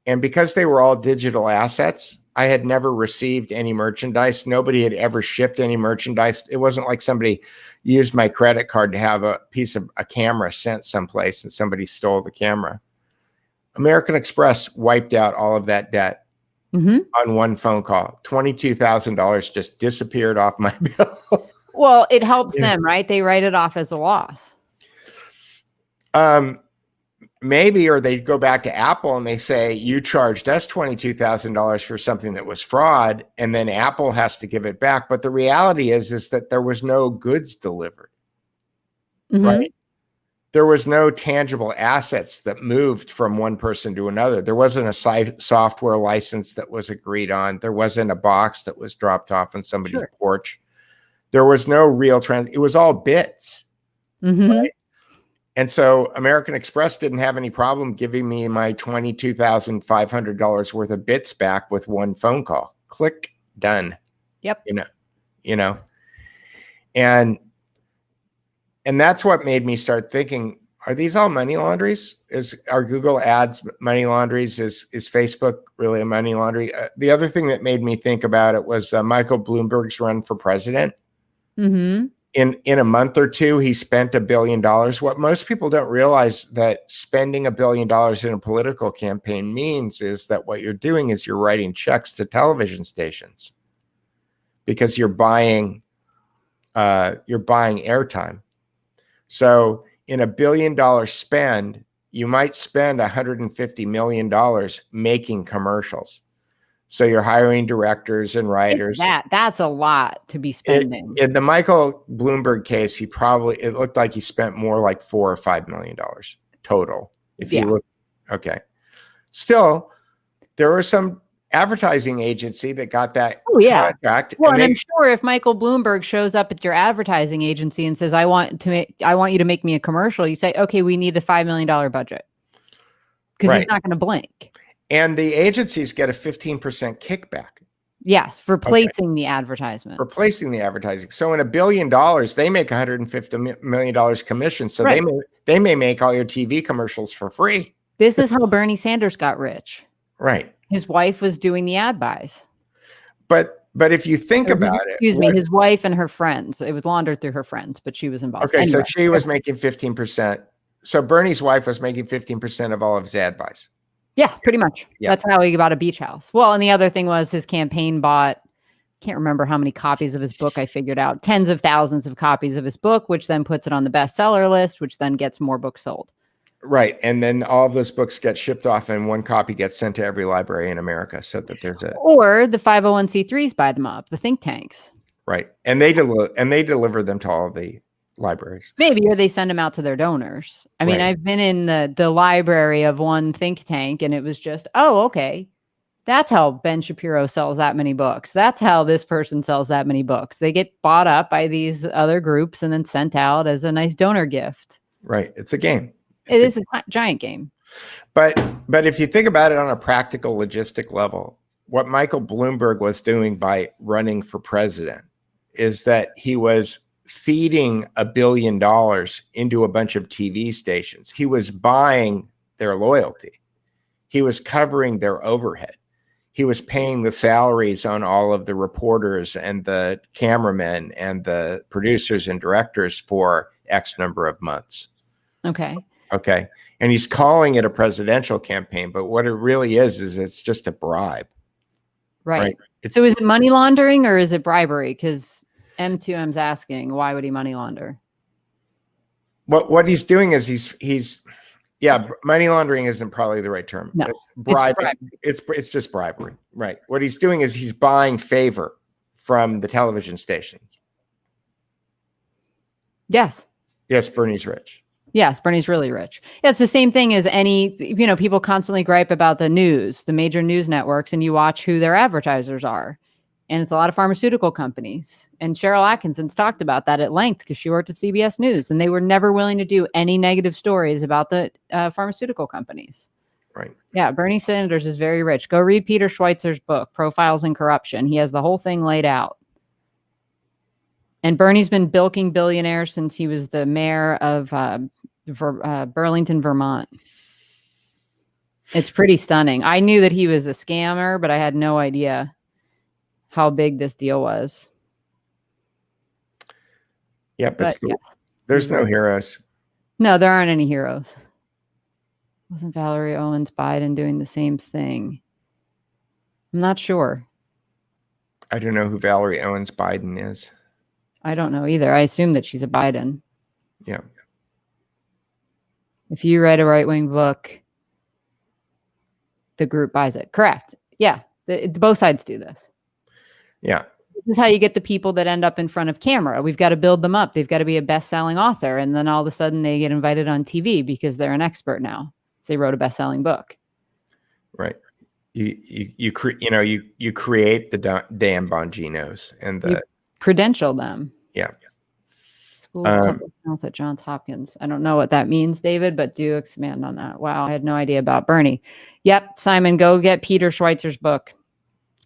And because they were all digital assets, I had never received any merchandise. Nobody had ever shipped any merchandise. It wasn't like somebody used my credit card to have a piece of a camera sent someplace and somebody stole the camera. American Express wiped out all of that debt on one phone call. $22,000 just disappeared off my bill. Well, it helps them, right? They write it off as a loss. Maybe, or they go back to Apple and they say, you charged us $22,000 for something that was fraud, and then Apple has to give it back. But the reality is that there was no goods delivered, right? There was no tangible assets that moved from one person to another. There wasn't a software license that was agreed on. There wasn't a box that was dropped off on somebody's porch. There was no real it was all bits. Right? And so American Express didn't have any problem giving me my $22,500 worth of bits back with one phone call. Click, done. Yep. You know, and that's what made me start thinking, are these all money launderies? Are Google ads money launderies? Is Facebook really a money laundry? The other thing that made me think about it was Michael Bloomberg's run for president. In a month or two, he spent $1 billion. What most people don't realize that spending $1 billion in a political campaign means is that what you're doing is you're writing checks to television stations because you're buying airtime. So in $1 billion spend, you might spend $150 million making commercials. So you're hiring directors and writers. That's a lot to be spending. In the Michael Bloomberg case, it looked like he spent more like $4 or $5 million total. If you look, okay. Still, there was some advertising agency that got that contract. Well, and I'm sure if Michael Bloomberg shows up at your advertising agency and says, I want you to make me a commercial, you say, okay, we need a $5 million budget. Because he's not going to blink. And the agencies get a 15% kickback. Yes, for placing the advertisement. For placing the advertising. So in $1 billion, they make $150 million commission. So they may make all your TV commercials for free. This is how Bernie Sanders got rich. Right. His wife was doing the ad buys. But if you think about it. Excuse me, his wife and her friends. It was laundered through her friends, but she was involved. Okay, anyway. So she was making 15%. So Bernie's wife was making 15% of all of his ad buys. Yeah, pretty much. Yeah. That's how he bought a beach house. Well, and the other thing was his campaign bought, can't remember how many copies of his book I figured out, tens of thousands of copies of his book, which then puts it on the bestseller list, which then gets more books sold. Right. And then all of those books get shipped off and one copy gets sent to every library in America so that there's or the 501c3s buy them up, the think tanks. Right. And they deliver them to all of the libraries. Maybe, or they send them out to their donors. I mean, I've been in the library of one think tank and it was just, oh, okay. That's how Ben Shapiro sells that many books. That's how this person sells that many books. They get bought up by these other groups and then sent out as a nice donor gift. Right. It's a game. It is a giant game. But if you think about it on a practical logistic level, what Michael Bloomberg was doing by running for president is that he was feeding $1 billion into a bunch of TV stations. He was buying their loyalty. He was covering their overhead. He was paying the salaries on all of the reporters and the cameramen and the producers and directors for X number of months. Okay. And he's calling it a presidential campaign, but what it really is it's just a bribe. Right? So is it money laundering or is it bribery? Because M2M's asking, why would he money launder? What he's doing is he's money laundering isn't probably the right term. No, it's just bribery. Right. What he's doing is he's buying favor from the television stations. Yes. Yes, Bernie's rich. Yes, Bernie's really rich. Yeah, it's the same thing as people constantly gripe about the news, the major news networks, and you watch who their advertisers are. And it's a lot of pharmaceutical companies. And Cheryl Atkinson's talked about that at length because she worked at CBS News and they were never willing to do any negative stories about the pharmaceutical companies. Right. Yeah, Bernie Sanders is very rich. Go read Peter Schweizer's book, Profiles in Corruption. He has the whole thing laid out. And Bernie's been bilking billionaires since he was the mayor of Burlington, Vermont. It's pretty stunning. I knew that he was a scammer, but I had no idea how big this deal was. Yeah, but there's no heroes. No, there aren't any heroes. Wasn't Valerie Owens Biden doing the same thing? I'm not sure. I don't know who Valerie Owens Biden is. I don't know either. I assume that she's a Biden. Yeah. If you write a right-wing book, the group buys it. Correct. Yeah. Both sides do this. Yeah. This is how you get the people that end up in front of camera. We've got to build them up. They've got to be a best-selling author. And then all of a sudden they get invited on TV because they're an expert now. They wrote a best-selling book. Right. You create the Dan Bonginos and the credential them. Yeah. School of Public Health at Johns Hopkins. I don't know what that means, David, but do expand on that. Wow, I had no idea about Bernie. Yep, Simon, go get Peter Schweizer's book.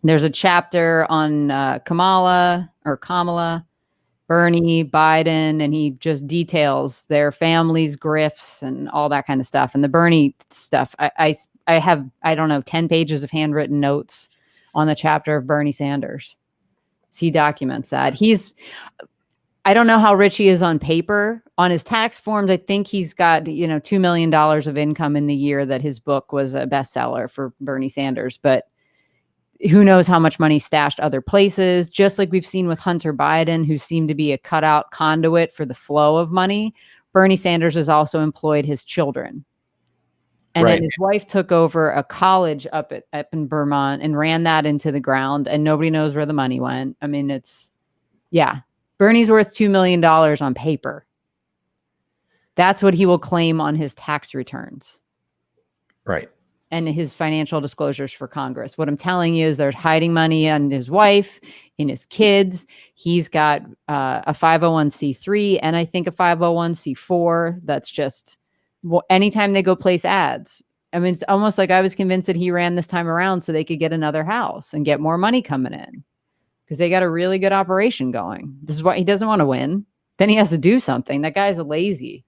There's a chapter on Kamala, Bernie, Biden, and he just details their families' grifts and all that kind of stuff. And the Bernie stuff, I have, I don't know, 10 pages of handwritten notes on the chapter of Bernie Sanders. He documents that. I don't know how rich he is on paper. On his tax forms, I think he's got, $2 million of income in the year that his book was a bestseller for Bernie Sanders. But who knows how much money stashed other places, just like we've seen with Hunter Biden, who seemed to be a cutout conduit for the flow of money. Bernie Sanders has also employed his children. And then his wife took over a college up in Vermont and ran that into the ground, and nobody knows where the money went. I mean, Bernie's worth $2 million on paper. That's what he will claim on his tax returns. Right. And his financial disclosures for Congress. What I'm telling you is they're hiding money on his wife, in his kids. He's got a 501c3 and I think a 501c4. That's just anytime they go place ads. I mean, it's almost like I was convinced that he ran this time around so they could get another house and get more money coming in because they got a really good operation going. This is why he doesn't want to win. Then he has to do something. That guy's lazy.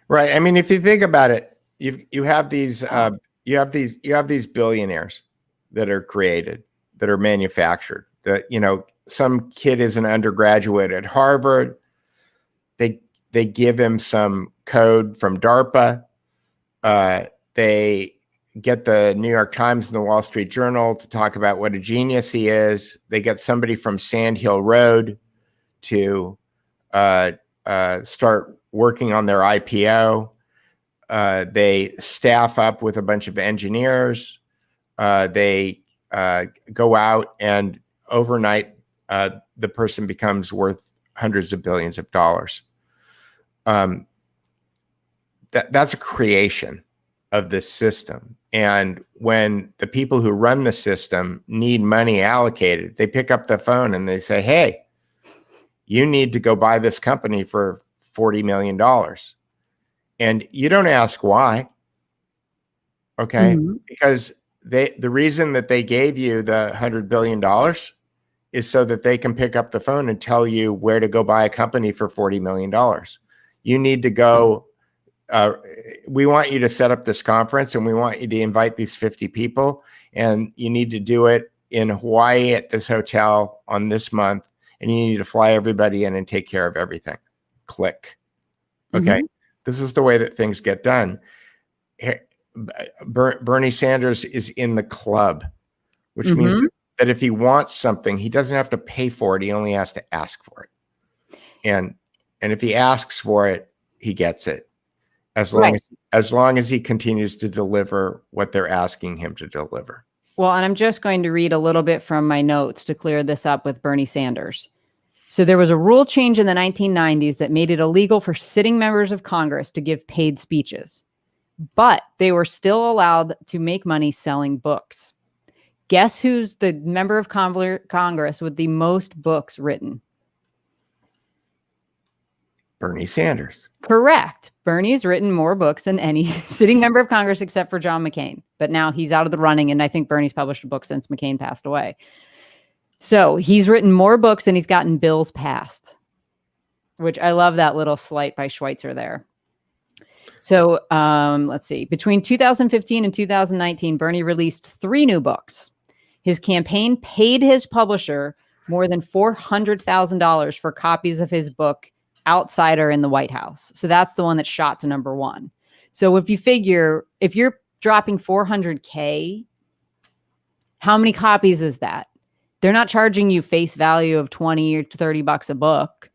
Right. I mean, if you think about it, you have these billionaires that are created, that are manufactured. That some kid is an undergraduate at Harvard. They give him some code from DARPA. They get the New York Times and the Wall Street Journal to talk about what a genius he is. They get somebody from Sand Hill Road to start working on their IPO. They staff up with a bunch of engineers. They go out and overnight, the person becomes worth hundreds of billions of dollars. That's a creation of this system. And when the people who run the system need money allocated, they pick up the phone and they say, hey, you need to go buy this company for $40 million. And you don't ask why. Okay. Mm-hmm. Because the reason that they gave you the $100 billion is so that they can pick up the phone and tell you where to go buy a company for $40 million. You need to go, we want you to set up this conference and we want you to invite these 50 people and you need to do it in Hawaii at this hotel on this month. And you need to fly everybody in and take care of everything. Click. Okay. Mm-hmm. This is the way that things get done. Bernie Sanders is in the club, which mm-hmm. means that if he wants something, he doesn't have to pay for it. He only has to ask for it. And if he asks for it, he gets it. As long as he continues to deliver what they're asking him to deliver. Well, and I'm just going to read a little bit from my notes to clear this up with Bernie Sanders. So there was a rule change in the 1990s that made it illegal for sitting members of Congress to give paid speeches, but they were still allowed to make money selling books. Guess who's the member of Congress with the most books written? Bernie Sanders. Correct. Bernie has written more books than any sitting member of Congress except for John McCain. But now he's out of the running, and I think Bernie's published a book since McCain passed away. So he's written more books than he's gotten bills passed, which I love that little slight by Schweitzer there. So let's see. Between 2015 and 2019, Bernie released 3 new books. His campaign paid his publisher more than $400,000 for copies of his book, Outsider in the White House. So that's the one that shot to #1. So if you figure, if you're dropping $400K, how many copies is that? They're not charging you face value of 20 or 30 bucks a book.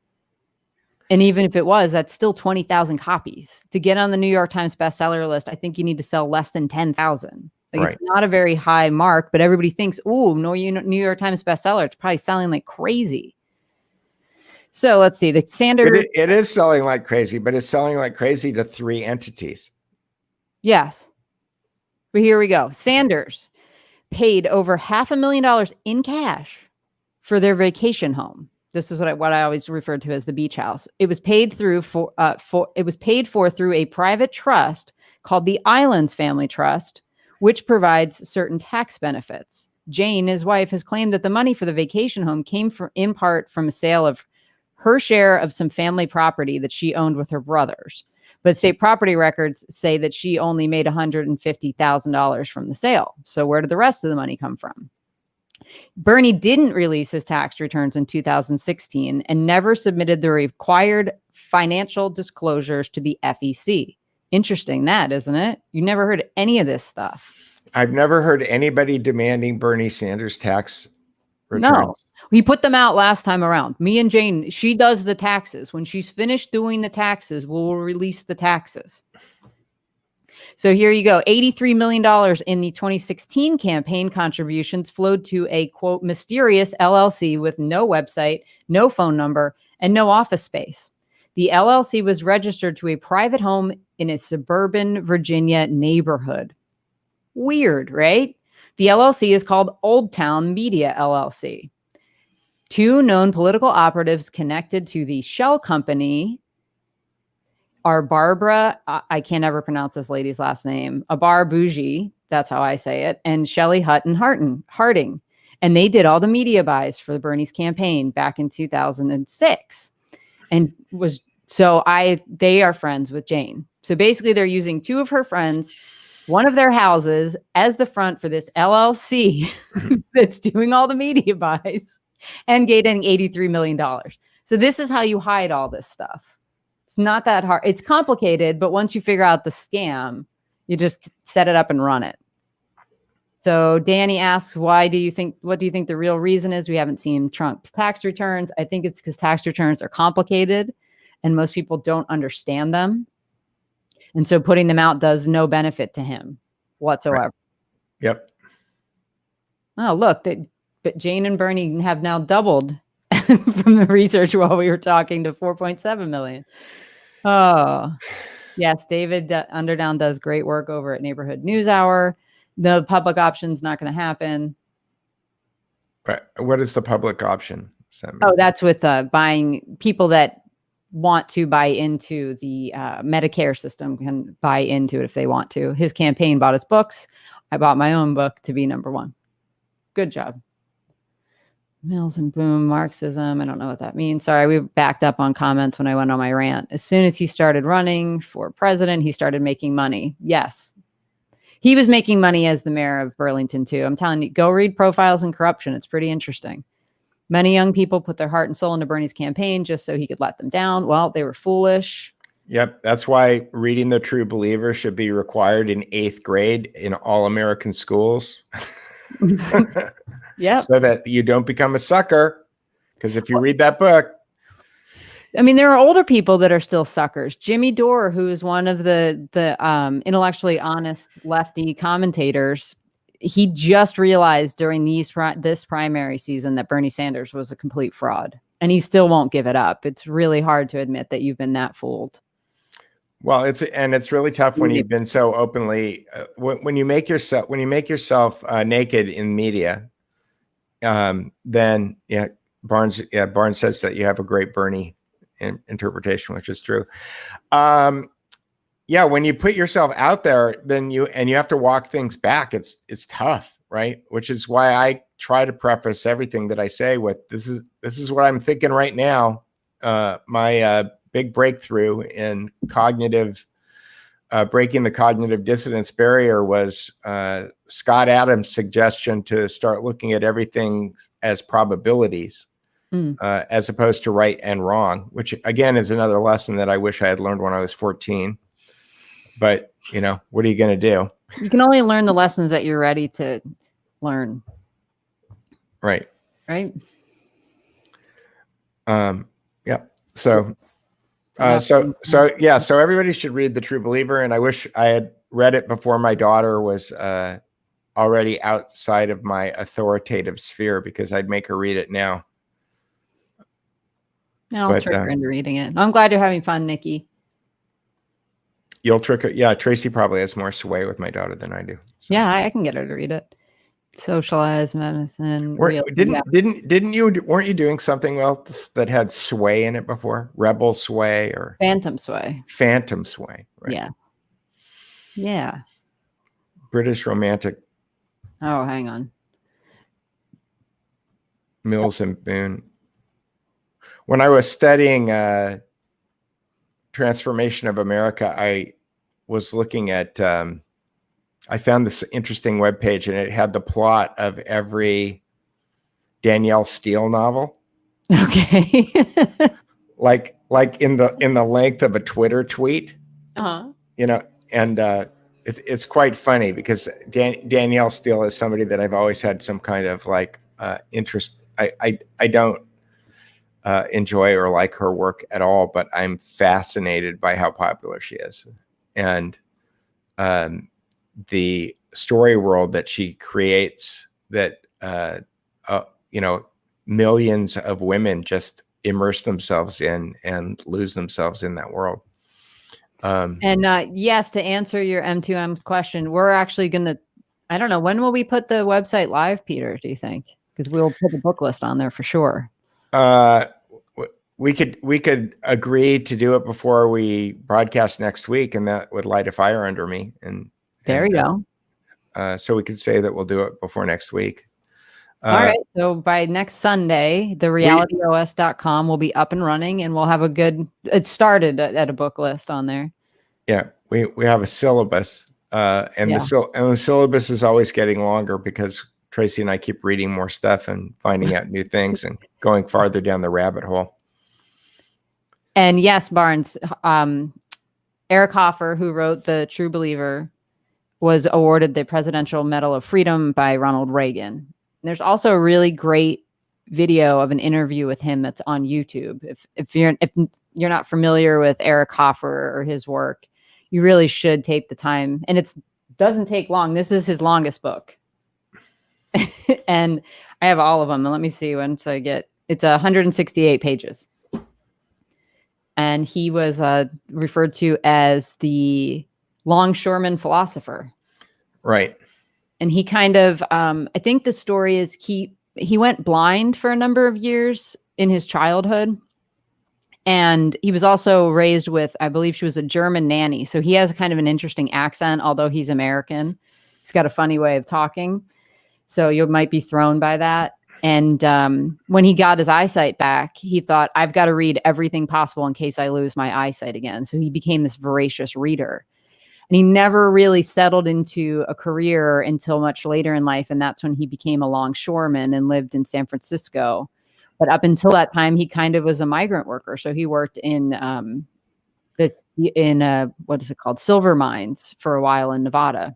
And even if it was, that's still 20,000 copies. To get on the New York Times bestseller list, I think you need to sell less than 10,000. Like, it's not a very high mark, but everybody thinks, oh, no, New York Times bestseller. It's probably selling like crazy. So let's see. The Sanders. It is selling like crazy, but it's selling like crazy to 3 entities. Yes. But here we go. Sanders paid over $500,000 in cash for their vacation home. This is what I always refer to as the beach house. It was paid through through a private trust called the Islands Family Trust, which provides certain tax benefits. Jane, his wife, has claimed that the money for the vacation home came in part from a sale of her share of some family property that she owned with her brothers. But state property records say that she only made $150,000 from the sale. So where did the rest of the money come from? Bernie didn't release his tax returns in 2016 and never submitted the required financial disclosures to the FEC. Interesting that, isn't it? You never heard any of this stuff. I've never heard anybody demanding Bernie Sanders tax returns. No. He put them out last time around. Me and Jane, she does the taxes. When she's finished doing the taxes, we'll release the taxes. So here you go. $83 million in the 2016 campaign contributions flowed to a, quote, mysterious LLC with no website, no phone number, and no office space. The LLC was registered to a private home in a suburban Virginia neighborhood. Weird, right? The LLC is called Old Town Media LLC. 2 known political operatives connected to the shell company are Barbara, I can't ever pronounce this lady's last name, Abar Bougie, that's how I say it, and Shelley Hutton Harding. And they did all the media buys for Bernie's campaign back in 2006. And they are friends with Jane. So basically they're using 2 of her friends, one of their houses, as the front for this LLC that's doing all the media buys and getting $83 million. So this is how you hide all this stuff. It's not that hard. It's complicated, but once you figure out the scam, you just set it up and run it. So Danny asks, what do you think the real reason is? We haven't seen Trump's tax returns. I think it's because tax returns are complicated and most people don't understand them. And so putting them out does no benefit to him whatsoever. Right. Yep. Oh, look, but Jane and Bernie have now doubled from the research while we were talking to 4.7 million. Oh, yes. David Underdown does great work over at Neighborhood News Hour. The public option's not going to happen. What is the public option? Oh, that's with buying people that want to buy into the Medicare system can buy into it if they want to. His campaign bought his books. I bought my own book to be #1. Good job. Mills and boom, Marxism. I don't know what that means. Sorry, we backed up on comments when I went on my rant. As soon as he started running for president, he started making money. Yes. He was making money as the mayor of Burlington too. I'm telling you, go read Profiles in Corruption. It's pretty interesting. Many young people put their heart and soul into Bernie's campaign just so he could let them down. Well, they were foolish. Yep. That's why reading The True Believer should be required in 8th grade in all American schools. Yeah. So that you don't become a sucker. Because if you read that book. I mean, there are older people that are still suckers. Jimmy Dore, who is one of the intellectually honest lefty commentators, he just realized during this primary season that Bernie Sanders was a complete fraud. And he still won't give it up. It's really hard to admit that you've been that fooled. Well, it's really tough when you've been so openly when you make yourself naked in media. Then Barnes says that you have a great Bernie interpretation, which is true. Yeah, when you put yourself out there, then you have to walk things back. It's tough, right? Which is why I try to preface everything that I say with this is what I'm thinking right now. My big breakthrough in cognitive breaking the cognitive dissonance barrier was Scott Adams' suggestion to start looking at everything as probabilities, as opposed to right and wrong, which again is another lesson that I wish I had learned when I was 14. But, what are you going to do? You can only learn the lessons that you're ready to learn. Right. Right. Yeah. So everybody should read The True Believer. And I wish I had read it before my daughter was already outside of my authoritative sphere, because I'd make her read it now. I'll trick her into reading it. I'm glad you're having fun, Nikki. You'll trick her. Yeah, Tracy probably has more sway with my daughter than I do. So. Yeah, I can get her to read it. Socialized medicine. Weren't you doing something that had sway in it before? Rebel sway or phantom sway? Phantom sway. Right. Yeah. Yeah. British romantic. Oh, hang on. Mills and Boone. When I was studying Transformation of America, I was looking at, I found this interesting webpage, and it had the plot of every Danielle Steele novel. Okay. like in the length of a Twitter tweet. Uh-huh. And it's quite funny because Danielle Steele is somebody that I've always had some kind of interest. I don't enjoy or like her work at all, but I'm fascinated by how popular she is, and the story world that she creates. That millions of women just immerse themselves in and lose themselves in that world. Yes, to answer your M2M's question, we're actually gonna. I don't know, when will we put the website live, Peter? Do you think? Because we'll put the book list on there for sure. We could agree to do it before we broadcast next week, and that would light a fire under me. And there you go. So we could say that we'll do it before next week. All right. So by next Sunday, the realityos.com will be up and running, and we'll have it started at a book list on there. Yeah. We have a syllabus, and the syllabus is always getting longer because Tracy and I keep reading more stuff and finding out new things and going farther down the rabbit hole. And yes, Barnes, Eric Hoffer, who wrote The True Believer, was awarded the Presidential Medal of Freedom by Ronald Reagan. And there's also a really great video of an interview with him that's on YouTube. If you're not familiar with Eric Hoffer or his work, you really should take the time. And it doesn't take long. This is his longest book. And I have all of them. Let me see once I get, it's 168 pages. And he was referred to as the longshoreman philosopher. Right. And he kind of, I think the story is he went blind for a number of years in his childhood. And he was also raised with, I believe she was a German nanny. So he has kind of an interesting accent, although he's American. He's got a funny way of talking. So you might be thrown by that. And when he got his eyesight back, he thought, I've got to read everything possible in case I lose my eyesight again. So he became this voracious reader. And he never really settled into a career until much later in life. And that's when he became a longshoreman and lived in San Francisco. But up until that time, he kind of was a migrant worker. So he worked in what is it called? Silver mines for a while in Nevada.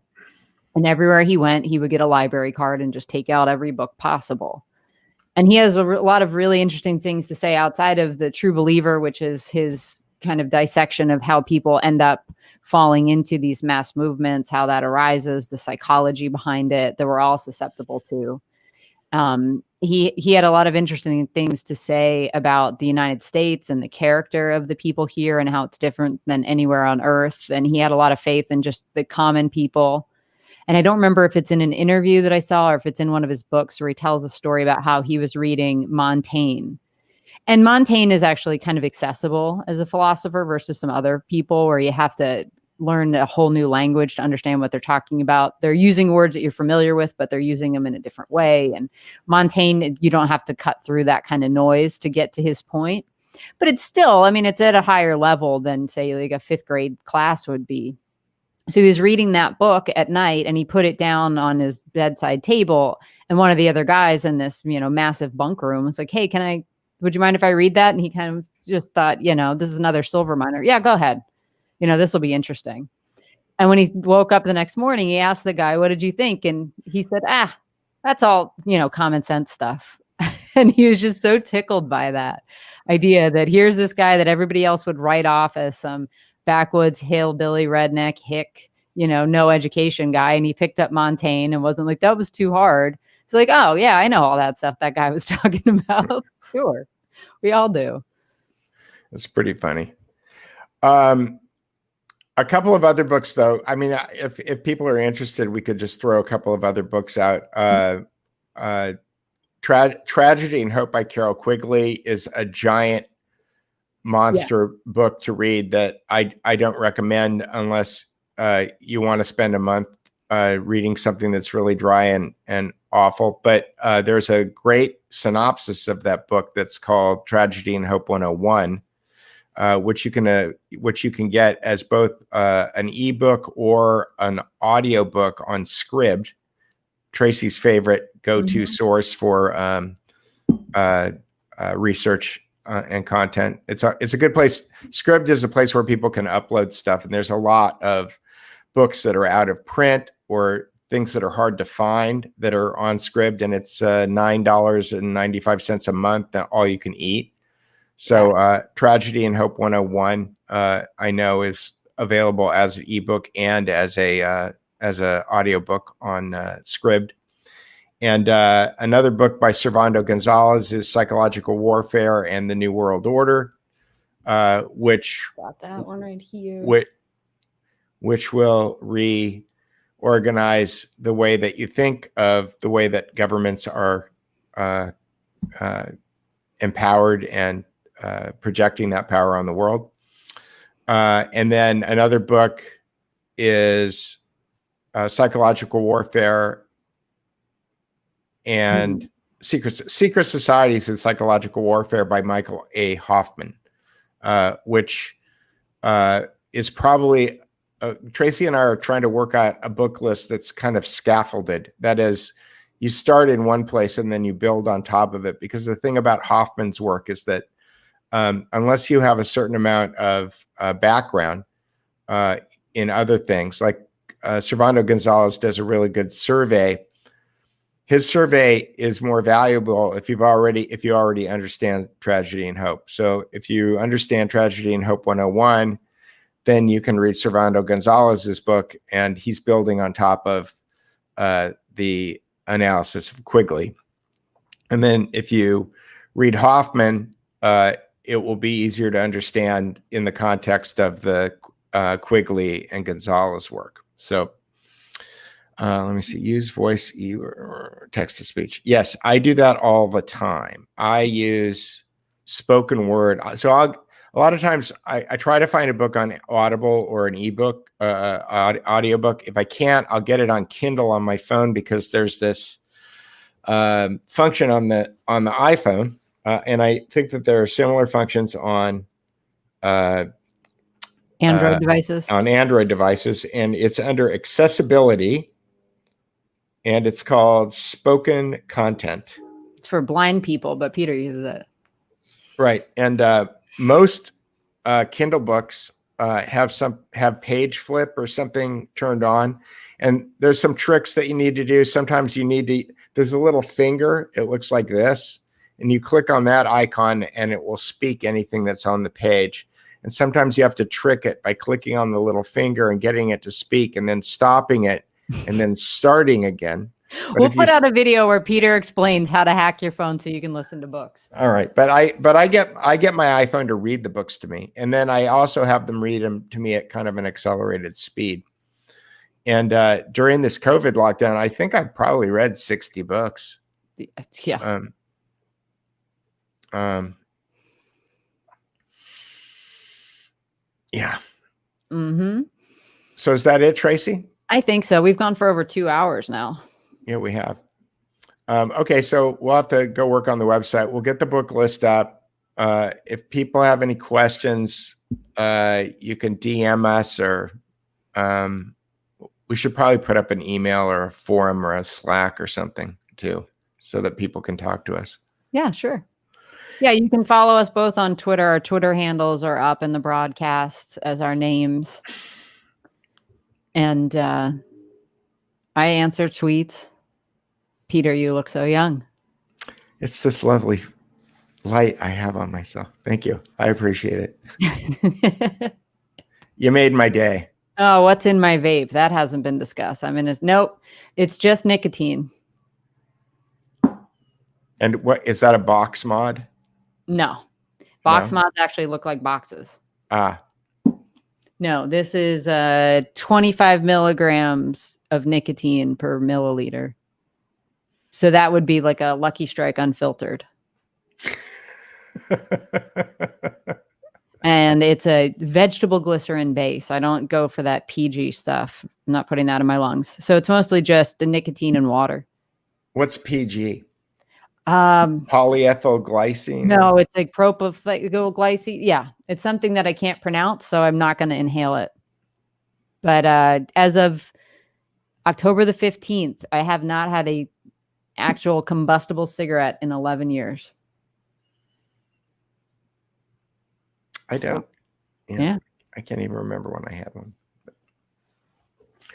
And everywhere he went, he would get a library card and just take out every book possible. And he has a lot of really interesting things to say outside of The True Believer, which is his kind of dissection of how people end up falling into these mass movements, how that arises, the psychology behind it that we're all susceptible to. He had a lot of interesting things to say about the United States and the character of the people here and how it's different than anywhere on earth. And he had a lot of faith in just the common people. And I don't remember if it's in an interview that I saw or if it's in one of his books where he tells a story about how he was reading Montaigne. And Montaigne is actually kind of accessible as a philosopher versus some other people where you have to learn a whole new language to understand what they're talking about. They're using words that you're familiar with, but they're using them in a different way. And Montaigne, you don't have to cut through that kind of noise to get to his point. But it's still, I mean, it's at a higher level than, say, like a fifth grade class would be. So he was reading that book at night and he put it down on his bedside table. And one of the other guys in this, massive bunk room was like, hey, would you mind if I read that? And he kind of just thought, this is another silver miner. Yeah, go ahead. This will be interesting. And when he woke up the next morning, he asked the guy, what did you think? And he said, that's all, common sense stuff. And he was just so tickled by that idea that here's this guy that everybody else would write off as some backwoods hillbilly redneck hick, no education guy. And he picked up Montaigne and wasn't like, that was too hard. It's like, oh yeah, I know all that stuff that guy was talking about. Sure. We all do. It's pretty funny. A couple of other books, though. I mean, if people are interested, we could just throw a couple of other books out. Tragedy and Hope by Carol Quigley is a giant monster book to read that I don't recommend unless you want to spend a month reading something that's really dry and awful. But there's a great synopsis of that book that's called Tragedy and Hope 101. Which you can get as both an ebook or an audiobook on Scribd, Tracy's favorite go-to source for research and content. It's a good place. Scribd is a place where people can upload stuff, and there's a lot of books that are out of print or things that are hard to find that are on Scribd, and it's $9.95 a month, and all you can eat. So Tragedy and Hope 101, I know, is available as an ebook and as a audiobook on Scribd. And another book by Servando Gonzalez is Psychological Warfare and the New World Order, which got that one right here. Which will reorganize the way that you think of the way that governments are empowered and projecting that power on the world. And then another book is Psychological Warfare and Secret Societies and Psychological Warfare by Michael A. Hoffman, which is probably, Tracy and I are trying to work out a book list that's kind of scaffolded. That is, you start in one place and then you build on top of it. Because the thing about Hoffman's work is that unless you have a certain amount of background in other things, like Servando Gonzalez does a really good survey. His survey is more valuable if you already understand Tragedy and Hope. So if you understand Tragedy and Hope 101, then you can read Servando Gonzalez's book, and he's building on top of the analysis of Quigley. And then if you read Hoffman, it will be easier to understand in the context of the Quigley and Gonzalez work. So let me see, use voice or text to speech. Yes, I do that all the time. I use spoken word. So a lot of times I try to find a book on Audible or an ebook, audiobook. If I can't, I'll get it on Kindle on my phone, because there's this function on the iPhone. And I think that there are similar functions on Android devices. On Android devices, and it's under accessibility, and it's called Spoken Content. It's for blind people, but Peter uses it. Right, and most Kindle books have page flip or something turned on, and there's some tricks that you need to do. Sometimes you need to. There's a little finger. It looks like this. And you click on that icon and it will speak anything that's on the page. And sometimes you have to trick it by clicking on the little finger and getting it to speak and then stopping it and then starting again. But we'll put out a video where Peter explains how to hack your phone so you can listen to books. All right. But I get my iPhone to read the books to me. And then I also have them read them to me at kind of an accelerated speed. And during this COVID lockdown, I think I've probably read 60 books. Yeah. Yeah. Mm-hmm. So is that it, Tracy? I think so. We've gone for over 2 hours now. Yeah, we have. Okay, so we'll have to go work on the website. We'll get the book list up. If people have any questions, you can DM us, or we should probably put up an email or a forum or a Slack or something too, so that people can talk to us. Yeah, sure. Yeah, you can follow us both on Twitter. Our Twitter handles are up in the broadcasts as our names. And I answer tweets. Peter, you look so young. It's this lovely light I have on myself. Thank you. I appreciate it. You made my day. Oh, what's in my vape? That hasn't been discussed. Nope. It's just nicotine. And what is that, a box mod? No. Box mods actually look like boxes. No, this is 25 milligrams of nicotine per milliliter. So that would be like a Lucky Strike unfiltered. And it's a vegetable glycerin base. I don't go for that PG stuff. I'm not putting that in my lungs. So it's mostly just the nicotine and water. What's PG? Polyethyl glycine? No, it's like propylglycine. Yeah, it's something that I can't pronounce, so I'm not going to inhale it. But as of October the 15th, I have not had a actual combustible cigarette in 11 years. I don't. Yeah. I can't even remember when I had one.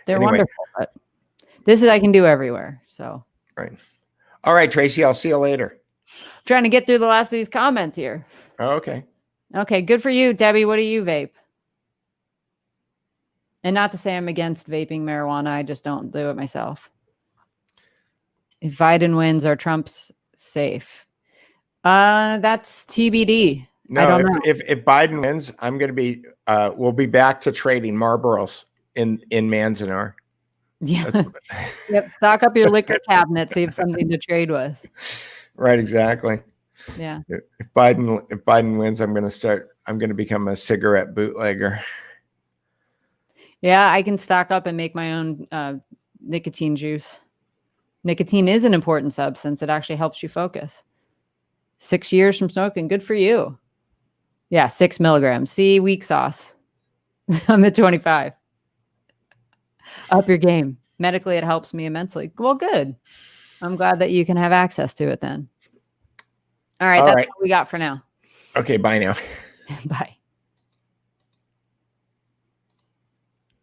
They're wonderful, but I can do everywhere. So. Right. All right, Tracy, I'll see you later. Trying to get through the last of these comments here. Oh, okay. Okay, good for you, Debbie. What do you vape? And not to say I'm against vaping marijuana. I just don't do it myself. If Biden wins, are Trump's safe? That's TBD. No, I don't know. If Biden wins, I'm going to be. We'll be back to trading Marlboros in Manzanar. Yeah. Yep. Stock up your liquor cabinet so you have something to trade with. Right. Exactly. Yeah. If Biden wins, I'm going to become a cigarette bootlegger. Yeah, I can stock up and make my own nicotine juice. Nicotine is an important substance. It actually helps you focus. 6 years from smoking. Good for you. Yeah, 6 milligrams. See, weak sauce. I'm at 25. Up your game. Medically, it helps me immensely. Well, good. I'm glad that you can have access to it then. All right, that's all we got for now. Okay, bye now. Bye.